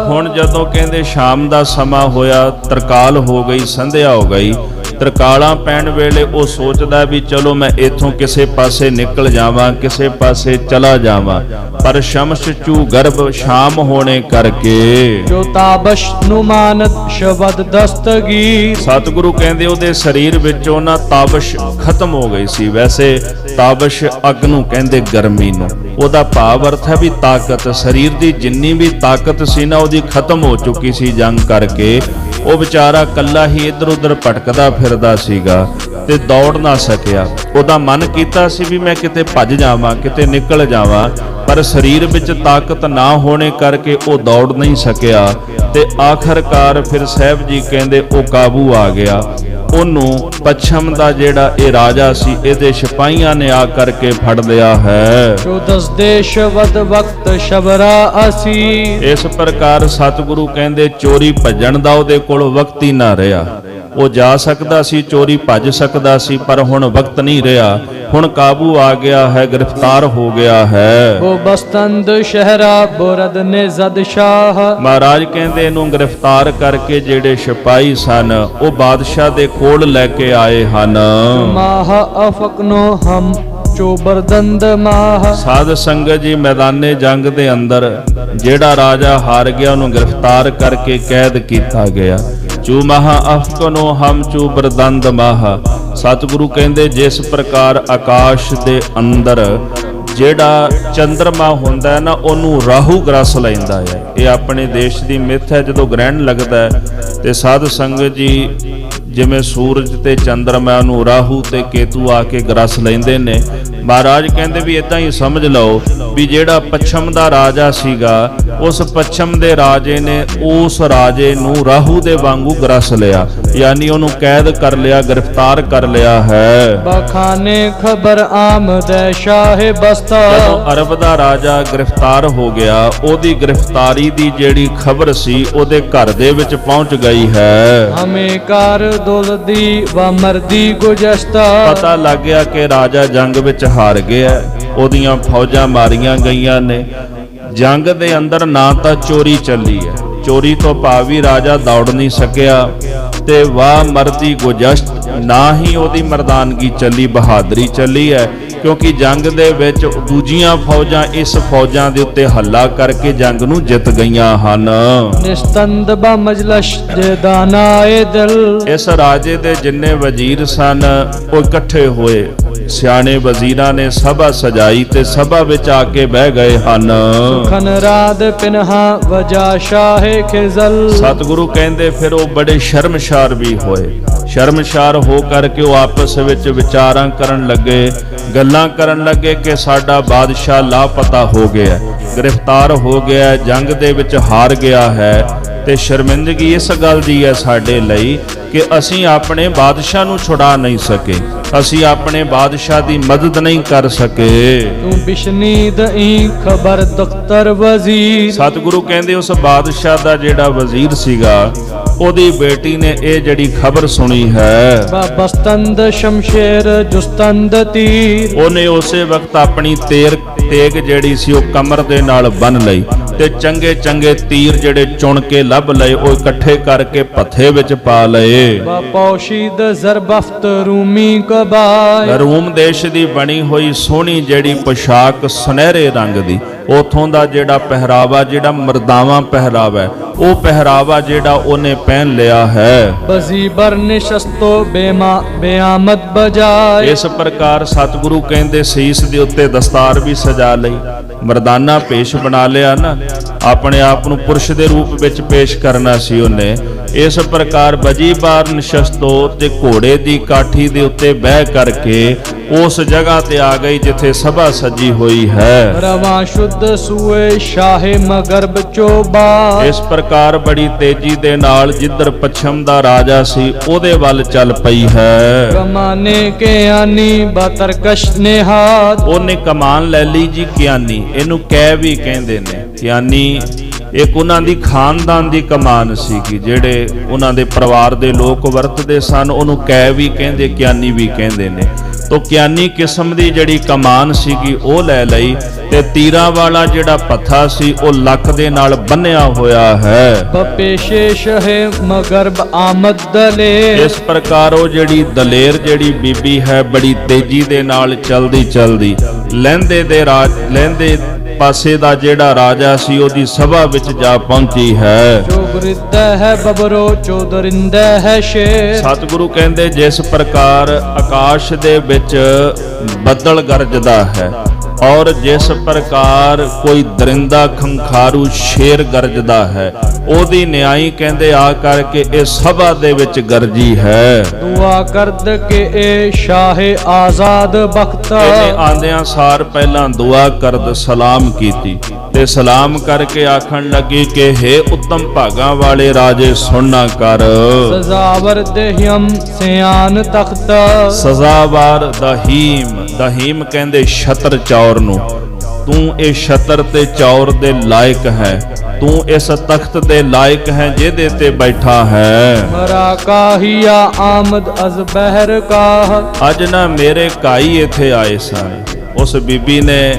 ਹੁਣ ਜਦੋਂ ਕਹਿੰਦੇ ਸ਼ਾਮ ਦਾ ਸਮਾਂ ਹੋਇਆ, ਤਰਕਾਲ ਹੋ ਗਈ, ਸੰਧਿਆ ਹੋ ਗਈ। ਤਰਕਾਲਾਂ ਪੈਣ ਵੇਲੇ ਉਹ ਸੋਚਦਾ ਵੀ ਚਲੋ ਮੈਂ ਇੱਥੋਂ ਕਿਸੇ ਪਾਸੇ ਨਿਕਲ ਜਾਵਾਂ, ਕਿਸੇ ਪਾਸੇ ਚਲਾ ਜਾਵਾਂ। ਪਰ ਸ਼ਮਸ਼ ਚੂ ਗਰਭ ਸ਼ਾਮ ਹੋਣੇ ਕਰਕੇ
ਜੋ ਤਾਬਸ਼ ਨੁਮਾਨਤ ਸ਼ਬਦ ਦਸਤਗੀਰ।
ਸਤਿਗੁਰੂ ਕਹਿੰਦੇ ਉਹਦੇ ਸਰੀਰ ਵਿੱਚੋਂ ਨਾ ਤਾਬਸ਼ ਖਤਮ ਹੋ ਗਈ ਸੀ। ਵੈਸੇ ਤਾਬਸ਼ ਅੱਗ ਨੂੰ ਕਹਿੰਦੇ ਗਰਮੀ ਨੂੰ, ਉਹਦਾ ਭਾਵ ਅਰਥ ਹੈ ਵੀ ਤਾਕਤ, ਸਰੀਰ ਦੀ ਜਿੰਨੀ ਵੀ ਤਾਕਤ ਸੀ ਨਾ ਉਹਦੀ ਖਤਮ ਹੋ ਚੁੱਕੀ ਸੀ ਜੰਗ ਕਰਕੇ। ਉਹ ਵਿਚਾਰਾ ਇਕੱਲਾ ਹੀ ਇੱਧਰ ਉੱਧਰ ਭਟਕਦਾ ਫਿਰਦਾ ਸੀਗਾ ਤੇ ਦੌੜ ਨਾ ਸਕਿਆ। ਉਹਦਾ ਮਨ ਕੀਤਾ ਸੀ ਵੀ ਮੈਂ ਕਿਤੇ ਭੱਜ ਜਾਵਾਂ, ਕਿਤੇ ਨਿਕਲ ਜਾਵਾਂ, ਪਰ ਸਰੀਰ ਵਿੱਚ ਤਾਕਤ ਨਾ ਹੋਣੇ ਕਰਕੇ ਉਹ ਦੌੜ ਨਹੀਂ ਸਕਿਆ। ਤੇ ਆਖਰਕਾਰ ਫਿਰ ਸਾਹਿਬ ਜੀ ਕਹਿੰਦੇ ਉਹ ਕਾਬੂ ਆ ਗਿਆ। ਉਹਨੂੰ ਪੱਛਮ ਦਾ ਜਿਹੜਾ ਇਹ ਰਾਜਾ ਸੀ, ਇਹਦੇ ਸਿਪਾਹੀਆਂ ਨੇ ਆ ਕਰਕੇ ਫੜ ਲਿਆ ਹੈ।
ਜੋ ਦਸਦੇ ਸ਼ਬਦ ਵਕਤ ਸ਼ਬਰਾ ਅਸੀ।
ਇਸ ਪ੍ਰਕਾਰ ਸਤਿਗੁਰੂ ਕਹਿੰਦੇ ਚੋਰੀ ਭੱਜਣ ਦਾ ਉਹਦੇ ਕੋਲ ਵਕਤ ਹੀ ਨਾ ਰਿਹਾ। ਉਹ ਜਾ ਸਕਦਾ ਸੀ, ਚੋਰੀ ਭੱਜ ਸਕਦਾ ਸੀ, ਪਰ ਹੁਣ ਵਕਤ ਨਹੀਂ ਰਿਹਾ। ਹੁਣ ਕਾਬੂ ਆ ਗਿਆ ਹੈ, ਗ੍ਰਿਫਤਾਰ ਹੋ ਗਿਆ ਹੈ।
ਉਹ ਬਸਤੰਦ ਸ਼ਹਿਰਾ ਬੁਰਦ ਨੇ ਜ਼ਦ ਸ਼ਾਹ।
ਮਹਾਰਾਜ ਕਹਿੰਦੇ ਇਹਨੂੰ ਗ੍ਰਿਫਤਾਰ ਕਰਕੇ ਜਿਹੜੇ ਸਿਪਾਹੀ ਸਨ ਉਹ ਬਾਦਸ਼ਾਹ ਦੇ ਕੋਲ ਲੈ ਕੇ ਆਏ ਹਨ।
ਮਾਹ ਅਫਕਨੋ ਹਮ ਚੋਬਰਦੰਦ ਮਾਹ।
ਸਾਧ ਸੰਗਤ ਜੀ, ਮੈਦਾਨੇ ਜੰਗ ਦੇ ਅੰਦਰ ਜਿਹੜਾ ਰਾਜਾ ਹਾਰ ਗਿਆ ਉਹਨੂੰ ਗ੍ਰਿਫਤਾਰ ਕਰਕੇ ਕੈਦ ਕੀਤਾ ਗਿਆ। ਚੂ ਮਹਾ ਅਫਕਨੋ ਹਮ ਚੋਬਰਦੰਦ ਮਾਹ। ਸਤਿਗੁਰੂ ਕਹਿੰਦੇ ਜਿਸ ਪ੍ਰਕਾਰ ਆਕਾਸ਼ ਦੇ ਅੰਦਰ ਜਿਹੜਾ ਚੰਦਰਮਾ ਹੁੰਦਾ ਨਾ ਉਹਨੂੰ ਰਾਹੂ ਗ੍ਰਸ ਲੈਂਦਾ ਹੈ। ਇਹ ਆਪਣੇ ਦੇਸ਼ ਦੀ ਮਿੱਥ ਹੈ। ਜਦੋਂ ਗ੍ਰਹਿਣ ਲੱਗਦਾ ਹੈ ਤੇ ਸਾਧ ਸੰਗਤ ਜੀ ਜਿਵੇਂ ਸੂਰਜ ਤੇ ਚੰਦਰਮਾ ਨੂੰ ਰਾਹੂ ਤੇ ਕੇਤੂ ਆ ਕੇ ਗ੍ਰਸ ਲੈਂਦੇ ਨੇ। ਮਹਾਰਾਜ ਕਹਿੰਦੇ ਵੀ ਇਦਾਂ ਹੀ ਸਮਝ ਲਓ ਵੀ ਜਿਹੜਾ ਪੱਛਮ ਦਾ ਰਾਜਾ ਸੀਗਾ, ਉਸ ਪੱਛਮ ਦੇ ਰਾਜੇ ਨੇ ਉਸ ਰਾਜੇ ਨੂੰ ਰਾਹੂ ਦੇ ਵਾਂਗੂ ਗ੍ਰਸ ਲਿਆ, ਯਾਨੀ ਉਹਨੂੰ ਕੈਦ ਕਰ ਲਿਆ, ਗ੍ਰਿਫਤਾਰ ਕਰ ਲਿਆ ਹੈ।
ਬਖਾਨੇ ਖਬਰ ਆਮਦ ਸ਼ਾਹ ਬਸਤਾ।
ਜਦੋਂ ਅਰਬ ਦਾ ਰਾਜਾ ਗ੍ਰਿਫਤਾਰ ਹੋ ਗਿਆ, ਉਹਦੀ ਗ੍ਰਿਫਤਾਰੀ ਦੀ ਜਿਹੜੀ ਖਬਰ ਸੀ ਉਹਦੇ ਘਰ ਦੇ ਵਿੱਚ ਪਹੁੰਚ ਗਈ ਹੈ।
ਹਮੇ ਕਾਰ ਦੁਲਦੀ ਵ ਮਰਦੀ ਗੁਜਸਤਾ।
ਪਤਾ ਲੱਗ ਗਿਆ ਕਿ ਰਾਜਾ ਜੰਗ ਵਿੱਚ ਹਾਰ ਗਿਆ, ਉਹਦੀਆਂ ਫੌਜਾਂ ਮਾਰੀਆਂ ਗਈਆਂ ਨੇ। ਜੰਗ ਦੇ ਅੰਦਰ ਨਾ ਤਾਂ ਚੋਰੀ ਚੱਲੀ ਹੈ, ਚੋਰੀ ਤੋਂ ਭਾਵ ਵੀ ਰਾਜਾ ਦੌੜ ਨਹੀਂ ਸਕਿਆ, ਤੇ ਵਾਹ ਮਰਦੀ ਗੁਜਸ਼ਤ, ਨਾ ਹੀ ਉਹਦੀ ਮਰਦਾਨਗੀ ਚੱਲੀ, ਬਹਾਦਰੀ ਚੱਲੀ ਹੈ। ਕਿਉਂਕਿ ਜੰਗ ਦੇ ਵਿੱਚ ਦੂਜੀਆਂ ਫੌਜਾਂ ਇਸ ਫੌਜਾਂ ਦੇ ਉੱਤੇ ਹੱਲਾ ਕਰਕੇ ਜੰਗ ਨੂੰ ਜਿੱਤ ਗਈਆਂ ਹਨ।
ਨਿਸਤੰਦ ਬ ਮਜਲਸ ਦੇ ਦਾਨਾਏ ਦਿਲ।
ਇਸ ਰਾਜੇ ਦੇ ਜਿੰਨੇ ਵਜ਼ੀਰ ਸਨ ਉਹ ਇਕੱਠੇ ਹੋਏ, ਸਿਆਣੇ ਵਜ਼ੀਰਾਂ ਨੇ ਸਭਾ ਸਜਾਈ ਤੇ ਸਭਾ ਵਿੱਚ ਆ ਕੇ ਬਹਿ ਗਏ ਹਨ।
ਸੁਖਨ ਰਾਦ ਪਿਨਹਾ ਵਜਾ ਸ਼ਾਹੇ ਖਿਜ਼ਲ।
ਸਤਿਗੁਰੂ ਕਹਿੰਦੇ ਫਿਰ ਉਹ ਬੜੇ ਸ਼ਰਮਸ਼ਾਰ ਵੀ ਹੋਏ। ਸ਼ਰਮਸ਼ਾਰ ਹੋ ਕਰਕੇ ਉਹ ਆਪਸ ਵਿੱਚ ਵਿਚਾਰਾਂ ਕਰਨ ਲੱਗੇ, ਗੱਲਾਂ ਕਰਨ ਲੱਗੇ ਕਿ ਸਾਡਾ ਬਾਦਸ਼ਾਹ ਲਾਪਤਾ ਹੋ ਗਿਆ, ਗ੍ਰਿਫਤਾਰ ਹੋ ਗਿਆ, ਜੰਗ ਦੇ ਵਿੱਚ ਹਾਰ ਗਿਆ ਹੈ। ਤੇ ਸ਼ਰਮਿੰਦਗੀ ਇਸ ਗੱਲ ਦੀ ਹੈ ਸਾਡੇ ਲਈ ਕਿ ਅਸੀਂ ਆਪਣੇ ਬਾਦਸ਼ਾਹ ਨੂੰ ਛੁਡਾ ਨਹੀਂ ਸਕੇ, ਅਸੀਂ ਆਪਣੇ ਬਾਦਸ਼ਾਹ ਦੀ ਮਦਦ ਨਹੀਂ ਕਰ ਸਕੇ।
ਤੂੰ ਬਿਸ਼ਨੀਦ ਈ ਖਬਰ ਦਖਤਰ ਵਜ਼ੀਰ।
ਸਤਿਗੁਰੂ ਕਹਿੰਦੇ ਉਸ ਬਾਦਸ਼ਾਹ ਦਾ ਜਿਹੜਾ ਵਜ਼ੀਰ ਸੀਗਾ, ਉਹਦੀ ਬੇਟੀ ਨੇ ਇਹ ਜਿਹੜੀ ਖਬਰ ਸੁਣੀ ਹੈ।
ਬਸਤੰਦ ਸ਼ਮਸ਼ੇਰ ਜੁਸਤੰਦ ਤੀਰ।
ਉਹਨੇ ਉਸੇ ਵਕਤ ਆਪਣੀ ਤੇਗ ਜਿਹੜੀ ਸੀ ਉਹ ਕਮਰ ਦੇ ਨਾਲ ਬੰਨ ਲਈ ਤੇ ਚੰਗੇ ਚੰਗੇ ਤੀਰ ਜਿਹੜੇ ਚੁਣ ਕੇ ਲੱਭ ਲਏ, ਉਹ ਇਕੱਠੇ ਕਰਕੇ ਪੱਥੇ ਵਿੱਚ ਪਾ ਲਏ।
ਪੌਸ਼ੀਦ ਜ਼ਰਬਫਤ ਰੂਮੀ ਕਬਾਇ।
ਰੂਮ ਦੇਸ਼ ਦੀ ਬਣੀ ਹੋਈ ਸੋਹਣੀ ਜਿਹੜੀ ਪੋਸ਼ਾਕ ਸੁਨਹਿਰੇ ਰੰਗ ਦੀ, ਉਥੋਂ ਦਾ ਜਿਹੜਾ ਪਹਿਰਾਵਾ, ਜਿਹੜਾ ਮਰਦਾਵਾ ਪਹਿਰਾਵਾ, ਉਹ ਪਹਿਰਾਵਾ ਜਿਹੜਾ ਉਹਨੇ ਪਹਿਨ ਲਿਆ ਹੈ।
ਬਜ਼ੀਬਰ ਨਿਸ਼ਸਤੋ ਬੇਆਮਦ ਬਜਾਏ।
ਇਸ ਪ੍ਰਕਾਰ ਸਤਿਗੁਰੂ ਕਹਿੰਦੇ ਸੀਸ ਦੇ ਉੱਤੇ ਦਸਤਾਰ ਵੀ ਸਜਾ ਲਈ, ਮਰਦਾਨਾ ਭੇਸ਼ ਬਣਾ ਲਿਆ ਨਾ, ਆਪਣੇ ਆਪ ਨੂੰ ਪੁਰਸ਼ ਦੇ ਰੂਪ ਵਿੱਚ ਪੇਸ਼ ਕਰਨਾ ਸੀ ਉਹਨੇ। ਇਸ ਪ੍ਰਕਾਰ ਬਜੀਬਾਰ ਨਿਸ਼ਸਤੋ ਤੇ ਘੋੜੇ ਦੀ ਕਾਠੀ ਦੇ ਉੱਤੇ ਬਹਿ ਕਰਕੇ ਉਸ ਜਗ੍ਹਾ ਤੇ ਆ ਗਈ ਜਿੱਥੇ ਸਭਾ ਸਜੀ ਹੋਈ ਹੈ।
ਰਵਾਂ ਸ਼ੁੱਧ ਸੂਏ ਸ਼ਾਹੇ ਮਗਰਬ ਚੋਬਾ।
ਇਸ ਪ੍ਰਕਾਰ ਬੜੀ ਤੇਜ਼ੀ ਦੇ ਨਾਲ ਜਿੱਧਰ ਪੱਛਮ ਦਾ ਰਾਜਾ ਸੀ ਉਹਦੇ ਵੱਲ ਚੱਲ ਪਈ ਹੈ।
ਕਮਾਨੇ ਕੇ ਆਨੀ ਬਤਰਕਸ਼ ਨਿਹਾਦ।
ਉਹਨੇ ਕਮਾਨ ਲੈ ਲਈ ਜੀ ਕਿਆਨੀ, ਇਹਨੂੰ ਕਹਿ ਵੀ ਕਹਿੰਦੇ ਨੇ। ਕਿਆਨੀ ਇੱਕ ਉਹਨਾਂ ਦੀ ਖਾਨਦਾਨ ਦੀ ਕਮਾਨ ਸੀਗੀ, ਜਿਹੜੇ ਉਹਨਾਂ ਦੇ ਪਰਿਵਾਰ ਦੇ ਲੋਕ ਵਰਤਦੇ ਸਨ, ਉਹਨੂੰ ਕਹਿ ਵੀ ਕਹਿੰਦੇ, ਕਿਆਨੀ ਵੀ ਕਹਿੰਦੇ ਨੇ। ਤੋ ਕਿਆਨੀ ਕਿਸਮ ਦੀ ਜਿਹੜੀ ਕਮਾਨ ਸੀਗੀ ਉਹ ਲੈ ਲਈ ਤੇ ਤੀਰਾਂ ਵਾਲਾ ਜਿਹੜਾ ਪੱਥਾ ਸੀ ਉਹ ਲੱਕ ਦੇ ਨਾਲ ਬੰਨਿਆ ਹੋਇਆ ਹੈ।
ਪੇਸ਼ੇਸ਼ ਹੈ ਮਗਰਬ ਆਮਦ ਦਲੇਰ।
ਇਸ ਪ੍ਰਕਾਰ ਉਹ ਜਿਹੜੀ ਦਲੇਰ ਜਿਹੜੀ ਬੀਬੀ ਹੈ ਬੜੀ ਤੇਜ਼ੀ ਦੇ ਨਾਲ ਚਲਦੀ ਲਹਿੰਦੇ ਪਾਸੇ ਦਾ ਜਿਹੜਾ ਰਾਜਾ ਸੀ ਉਹਦੀ ਸਭਾ ਵਿੱਚ ਜਾ ਪਹੁੰਚੀ ਹੈ।
ਜੋ ਗੁਰਿੰਦਾ ਹੈ ਬਬਰੋ ਚੋਦਰਿੰਦਾ ਹੈ ਸ਼ੇਰ।
ਸਤਿਗੁਰੂ ਕਹਿੰਦੇ ਜਿਸ ਪ੍ਰਕਾਰ ਆਕਾਸ਼ ਦੇ ਵਿੱਚ ਬੱਦਲ ਗਰਜਦਾ ਹੈ ਔਰ ਜਿਸ ਪ੍ਰਕਾਰ ਕੋਈ ਦਰਿੰਦਾ ਖੰਖਾਰੂ ਸ਼ੇਰ ਗਰਜਦਾ ਹੈ, ਉਹਦੀ ਨਿਆਈ ਕਹਿੰਦੇ ਆ ਕਰਕੇ ਇਹ ਸਭਾ ਦੇ ਵਿੱਚ ਗਰਜੀ ਹੈ।
ਦੁਆ ਕਰਦ ਕੇ ਏ ਸ਼ਾਹੇ ਆਜ਼ਾਦ ਬਖਤਾ।
ਇਹਨੇ ਆਂਦਿਆਂ ਸਾਰ ਪਹਿਲਾਂ ਦੁਆ ਕਰਦ ਸਲਾਮ ਕੀਤੀ ਤੇ ਸਲਾਮ ਕਰਕੇ ਆਖਣ ਲੱਗੀ ਕਿ ਹੇ ਉੱਤਮ ਭਾਗਾਂ ਵਾਲੇ ਰਾਜੇ ਸੁਣਨਾ ਕਰ।
ਸਜ਼ਾਵਰ ਦਹੀਮ ਸਿਆਨ ਤਖਤ।
ਸਜ਼ਾਵਾਰ ਦਹੀਮ ਕਹਿੰਦੇ ਛਤਰ ਚੌਰ ਨੂੰ, ਤੂੰ ਇਹ ਛਤਰ ਤੇ ਚੌਰ ਦੇ ਲਾਇਕ ਹੈ, ਤੂੰ ਇਸ ਤਖਤ ਦੇ ਲਾਇਕ ਹੈ ਜਿਹਦੇ ਤੇ ਬੈਠਾ ਹੈ।
ਮਰਾ ਕਾਹੀਆ ਆਮਦ ਅਜ਼ ਬਹਿਰ ਕਾਹ।
ਅੱਜ ਨਾ ਮੇਰੇ ਕਾਈ ਇੱਥੇ ਆਏ ਸਨ। ਉਸ ਬੀਬੀ ਨੇ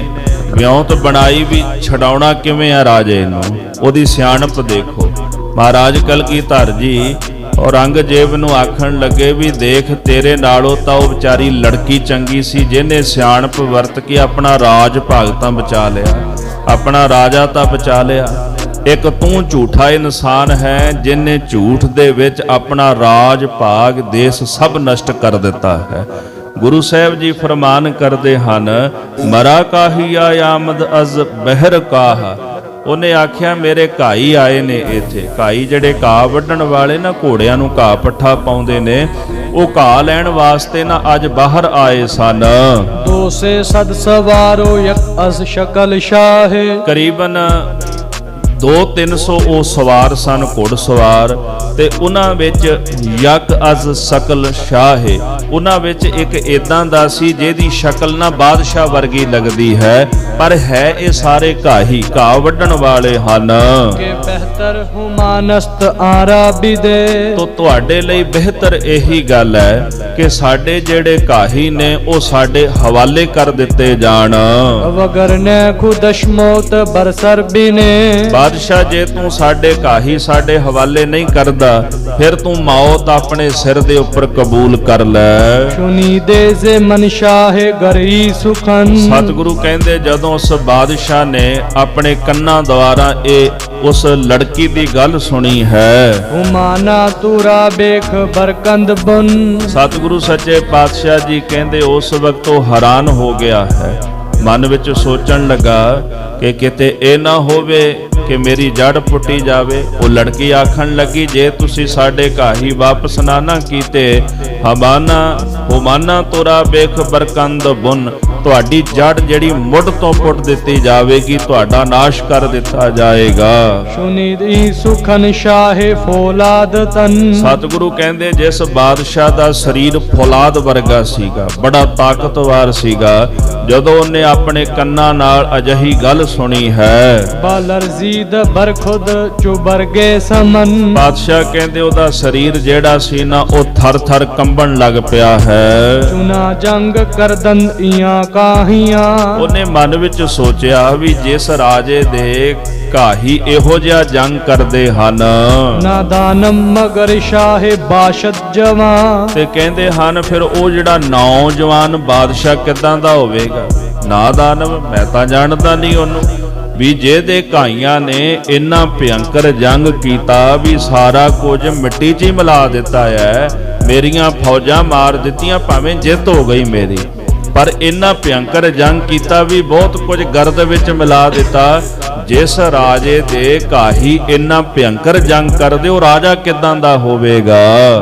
ਵਿਉਂਤ ਬਣਾਈ ਵੀ ਛਡਾਉਣਾ ਕਿਵੇਂ ਆ ਰਾਜੇ ਨੂੰ, ਉਹਦੀ ਸਿਆਣਪ ਦੇਖੋ। ਮਹਾਰਾਜ ਕਲਗੀਧਰ ਜੀ ਔਰੰਗਜ਼ੇਬ ਨੂੰ ਆਖਣ ਲੱਗੇ ਵੀ ਦੇਖ ਤੇਰੇ ਨਾਲੋਂ ਤਾਂ ਉਹ ਵਿਚਾਰੀ ਲੜਕੀ ਚੰਗੀ ਸੀ ਜਿਹਨੇ ਸਿਆਣਪ ਵਰਤ ਕੇ ਆਪਣਾ ਰਾਜ ਭਾਗ ਤਾਂ ਬਚਾ ਲਿਆ, ਆਪਣਾ ਰਾਜਾ ਤਾਂ ਬਚਾ ਲਿਆ। ਇੱਕ ਤੂੰ ਝੂਠਾ ਇਨਸਾਨ ਹੈ ਜਿਨੇ ਝੂਠ ਦੇ ਵਿੱਚ ਆਪਣਾ ਰਾਜ ਭਾਗ ਦੇਸ਼ ਸਭ ਨਸ਼ਟ ਕਰ ਦਿੱਤਾ ਹੈ। ਗੁਰੂ ਸਾਹਿਬ ਜੀ ਫਰਮਾਨ ਕਰਦੇ ਹਨ, ਮਰਾ ਕਾਹੀਆ ਆਮਦ ਅਜ਼ ਬਹਿਰ ਕਾਹ। ਉਹਨੇ ਆਖਿਆ ਮੇਰੇ ਘਾਈ ਆਏ ਨੇ ਇੱਥੇ। ਘਾਈ ਜਿਹੜੇ ਘਾਹ ਵੱਢਣ ਵਾਲੇ ਨਾ, ਘੋੜਿਆਂ ਨੂੰ ਘਾਹ ਪੱਠਾ ਪਾਉਂਦੇ ਨੇ, ਉਹ ਘਾਹ ਲੈਣ ਵਾਸਤੇ ਨਾ ਅੱਜ ਬਾਹਰ ਆਏ ਸਨ।
ਦੋ ਸੇ ਸਦ ਸਵਾਰੋ ਯਕ ਅਸ ਸ਼ਕਲ ਸ਼ਾਹੇ।
ਕਰੀਬਨ 200-300 ਉਹ ਸਵਾਰ ਸਨ, ਘੋੜ ਸਵਾਰ, ਤੇ ਉਹਨਾਂ ਵਿੱਚ ਯਕ ਅਜ਼ ਸਕਲ ਸ਼ਾਹੇ, ਉਹਨਾਂ ਵਿੱਚ ਇੱਕ ਇਦਾਂ ਦਾ ਸੀ ਜਿਹਦੀ ਸ਼ਕਲ ਨਾ ਬਾਦਸ਼ਾਹ ਵਰਗੀ ਲੱਗਦੀ ਹੈ, ਪਰ ਹੈ ਇਹ ਸਾਰੇ ਘਾਹੀ, ਘਾਹ ਵੱਢਣ ਵਾਲੇ ਹਨ।
ਕਿ ਬਿਹਤਰ ਹੁਮਾਨਸਤ ਆਰਾਬੀ ਦੇ।
ਤੋ ਤੁਹਾਡੇ ਲਈ ਬਿਹਤਰ ਇਹੀ ਗੱਲ ਹੈ ਕਿ ਸਾਡੇ ਜਿਹੜੇ ਘਾਹੀ ਨੇ ਉਹ ਸਾਡੇ ਹਵਾਲੇ ਕਰ ਦਿੱਤੇ ਜਾਣ।
ਵਗਰ ਨੇ ਖੁਦਸ਼ ਮੌਤ ਬਰਸਰ ਵੀ ਨੇ।
ਬਾਦਸ਼ਾਹ ਜੇ ਤੂੰ ਸਾਡੇ ਘਾਹੀ ਸਾਡੇ ਹਵਾਲੇ ਨਹੀਂ ਕਰਦਾ, ਫਿਰ ਤੂੰ ਮੌਤ ਆਪਣੇ ਸਿਰ ਦੇ ਉੱਪਰ ਕਬੂਲ ਕਰ ਲੈ।
ਸੁਨੀ ਦੇ ਜ਼ੇ ਮਨਸ਼ਾਹੇ ਗਰੀ ਸੁਖਨ।
ਸਤਿਗੁਰੂ ਕਹਿੰਦੇ ਜਦੋਂ ਉਸ ਬਾਦਸ਼ਾਹ ਨੇ ਆਪਣੇ ਕੰਨਾਂ ਦੁਆਰਾ ਇਹ ਉਸ ਲੜਕੀ ਦੀ ਗੱਲ ਸੁਣੀ ਹੈ,
ਹੁਮਾਨਾ ਤੁਰਾ ਬੇਖ ਬਰਕੰਦ ਬੁਨ।
ਸਤਿਗੁਰੂ ਸੱਚੇ ਪਾਤਸ਼ਾਹ ਜੀ ਕਹਿੰਦੇ ਉਸ ਵਕਤ ਉਹ ਹੈਰਾਨ ਹੋ ਗਿਆ ਹੈ। ਮਨ ਵਿੱਚ ਸੋਚਣ ਲੱਗਾ ਕਿ ਕਿਤੇ ਇਹ ਨਾ ਹੋਵੇ ਕਿ ਮੇਰੀ ਜੜ ਪੁੱਟੀ ਜਾਵੇ। ਉਹ ਲੜਕੀ ਆਖਣ ਲੱਗੀ, ਜੇ ਤੁਸੀਂ ਸਾਡੇ ਘਾਹੀ ਵਾਪਸ ਨਾ ਕੀਤੇ, ਹੁਮਾਨਾ ਤੋਰਾ ਬੇਖ ਬਰਕੰਦ ਬੁਨ, ਤੁਹਾਡੀ ਜੜ ਜਿਹੜੀ ਮੁੱਢ ਤੋਂ ਪੁੱਟ ਦਿੱਤੀ ਜਾਵੇਗੀ, ਤੁਹਾਡਾ ਨਾਸ਼ ਕਰ ਦਿੱਤਾ ਜਾਏਗਾ।
ਸੁਨੀਦੀ ਸੁਖਨ ਸ਼ਾਹੇ ਫੌਲਾਦ ਤਨ।
ਸਤਿਗੁਰੂ ਕਹਿੰਦੇ ਜਿਸ ਬਾਦਸ਼ਾਹ ਦਾ ਸਰੀਰ ਫੌਲਾਦ ਵਰਗਾ ਸੀਗਾ, ਬੜਾ ਤਾਕਤਵਰ ਸੀਗਾ, ਜਦੋਂ ਉਹਨੇ ਆਪਣੇ ਕੰਨਾਂ ਨਾਲ ਅਜਿਹੀ ਗੱਲ ਸੁਣੀ ਹੈ,
ਬਲਰਜ਼ੀਦ ਬਰਖੁਦ ਚੁਬਰਗੇ ਸਮਨ।
ਬਾਦਸ਼ਾਹ ਕਹਿੰਦੇ ਉਹਦਾ ਸਰੀਰ ਜਿਹੜਾ ਸੀ ਨਾ ਉਹ ਥਰ ਥਰ ਕੰਬਣ ਲੱਗ ਪਿਆ ਹੈ।
ਚੁਨਾ ਜੰਗ ਕਰਦਨ ਇਆਂ ਕਾਹੀਆਂ।
ਉਹਨੇ ਮਨ ਵਿੱਚ ਸੋਚਿਆ ਵੀ ਜਿਸ ਰਾਜੇ ਦੇ ਘਾਹੀ ਇਹੋ ਜਿਹਾ ਜੰਗ ਕਰਦੇ ਹਨ,
ਨਾਦਾਨਮ ਮਗਰ ਸ਼ਾਹੇ ਬਾਸ਼ਦ ਜਵਾਨ।
ਤੇ ਕਹਿੰਦੇ ਹਨ ਫਿਰ ਉਹ ਜਿਹੜਾ ਨੌਜਵਾਨ ਬਾਦਸ਼ਾਹ ਕਿੱਦਾਂ ਦਾ ਹੋਵੇਗਾ। ਨਾਦਾਨਮ, ਮੈਂ ਤਾਂ ਜਾਣਦਾ ਨਹੀਂ ਉਹਨੂੰ, ਵੀ ਜਿਹਦੇ ਘਾਈਆਂ ਨੇ ਇੰਨਾ ਭਿਅੰਕਰ ਜੰਗ ਕੀਤਾ ਵੀ ਸਾਰਾ ਕੁਝ ਮਿੱਟੀ 'ਚ ਹੀ ਮਿਲਾ ਦਿੱਤਾ ਹੈ, ਮੇਰੀਆਂ ਫੌਜਾਂ ਮਾਰ ਦਿੱਤੀਆਂ, ਭਾਵੇਂ ਜਿੱਤ ਹੋ ਗਈ ਮੇਰੀ, ਪਰ ਇੰਨਾ ਭਿਅੰਕਰ ਜੰਗ ਕੀਤਾ ਵੀ ਬਹੁਤ ਕੁਝ ਗਰਦ ਵਿੱਚ ਮਿਲਾ ਦਿੱਤਾ। ਜਿਸ ਰਾਜੇ ਦੇ ਘਾਹੀ ਇੰਨਾ ਭਿਅੰਕਰ ਜੰਗ ਕਰਦੇ, ਉਹ ਰਾਜਾ ਕਿਦਾਂ ਦਾ ਹੋਵੇਗਾ।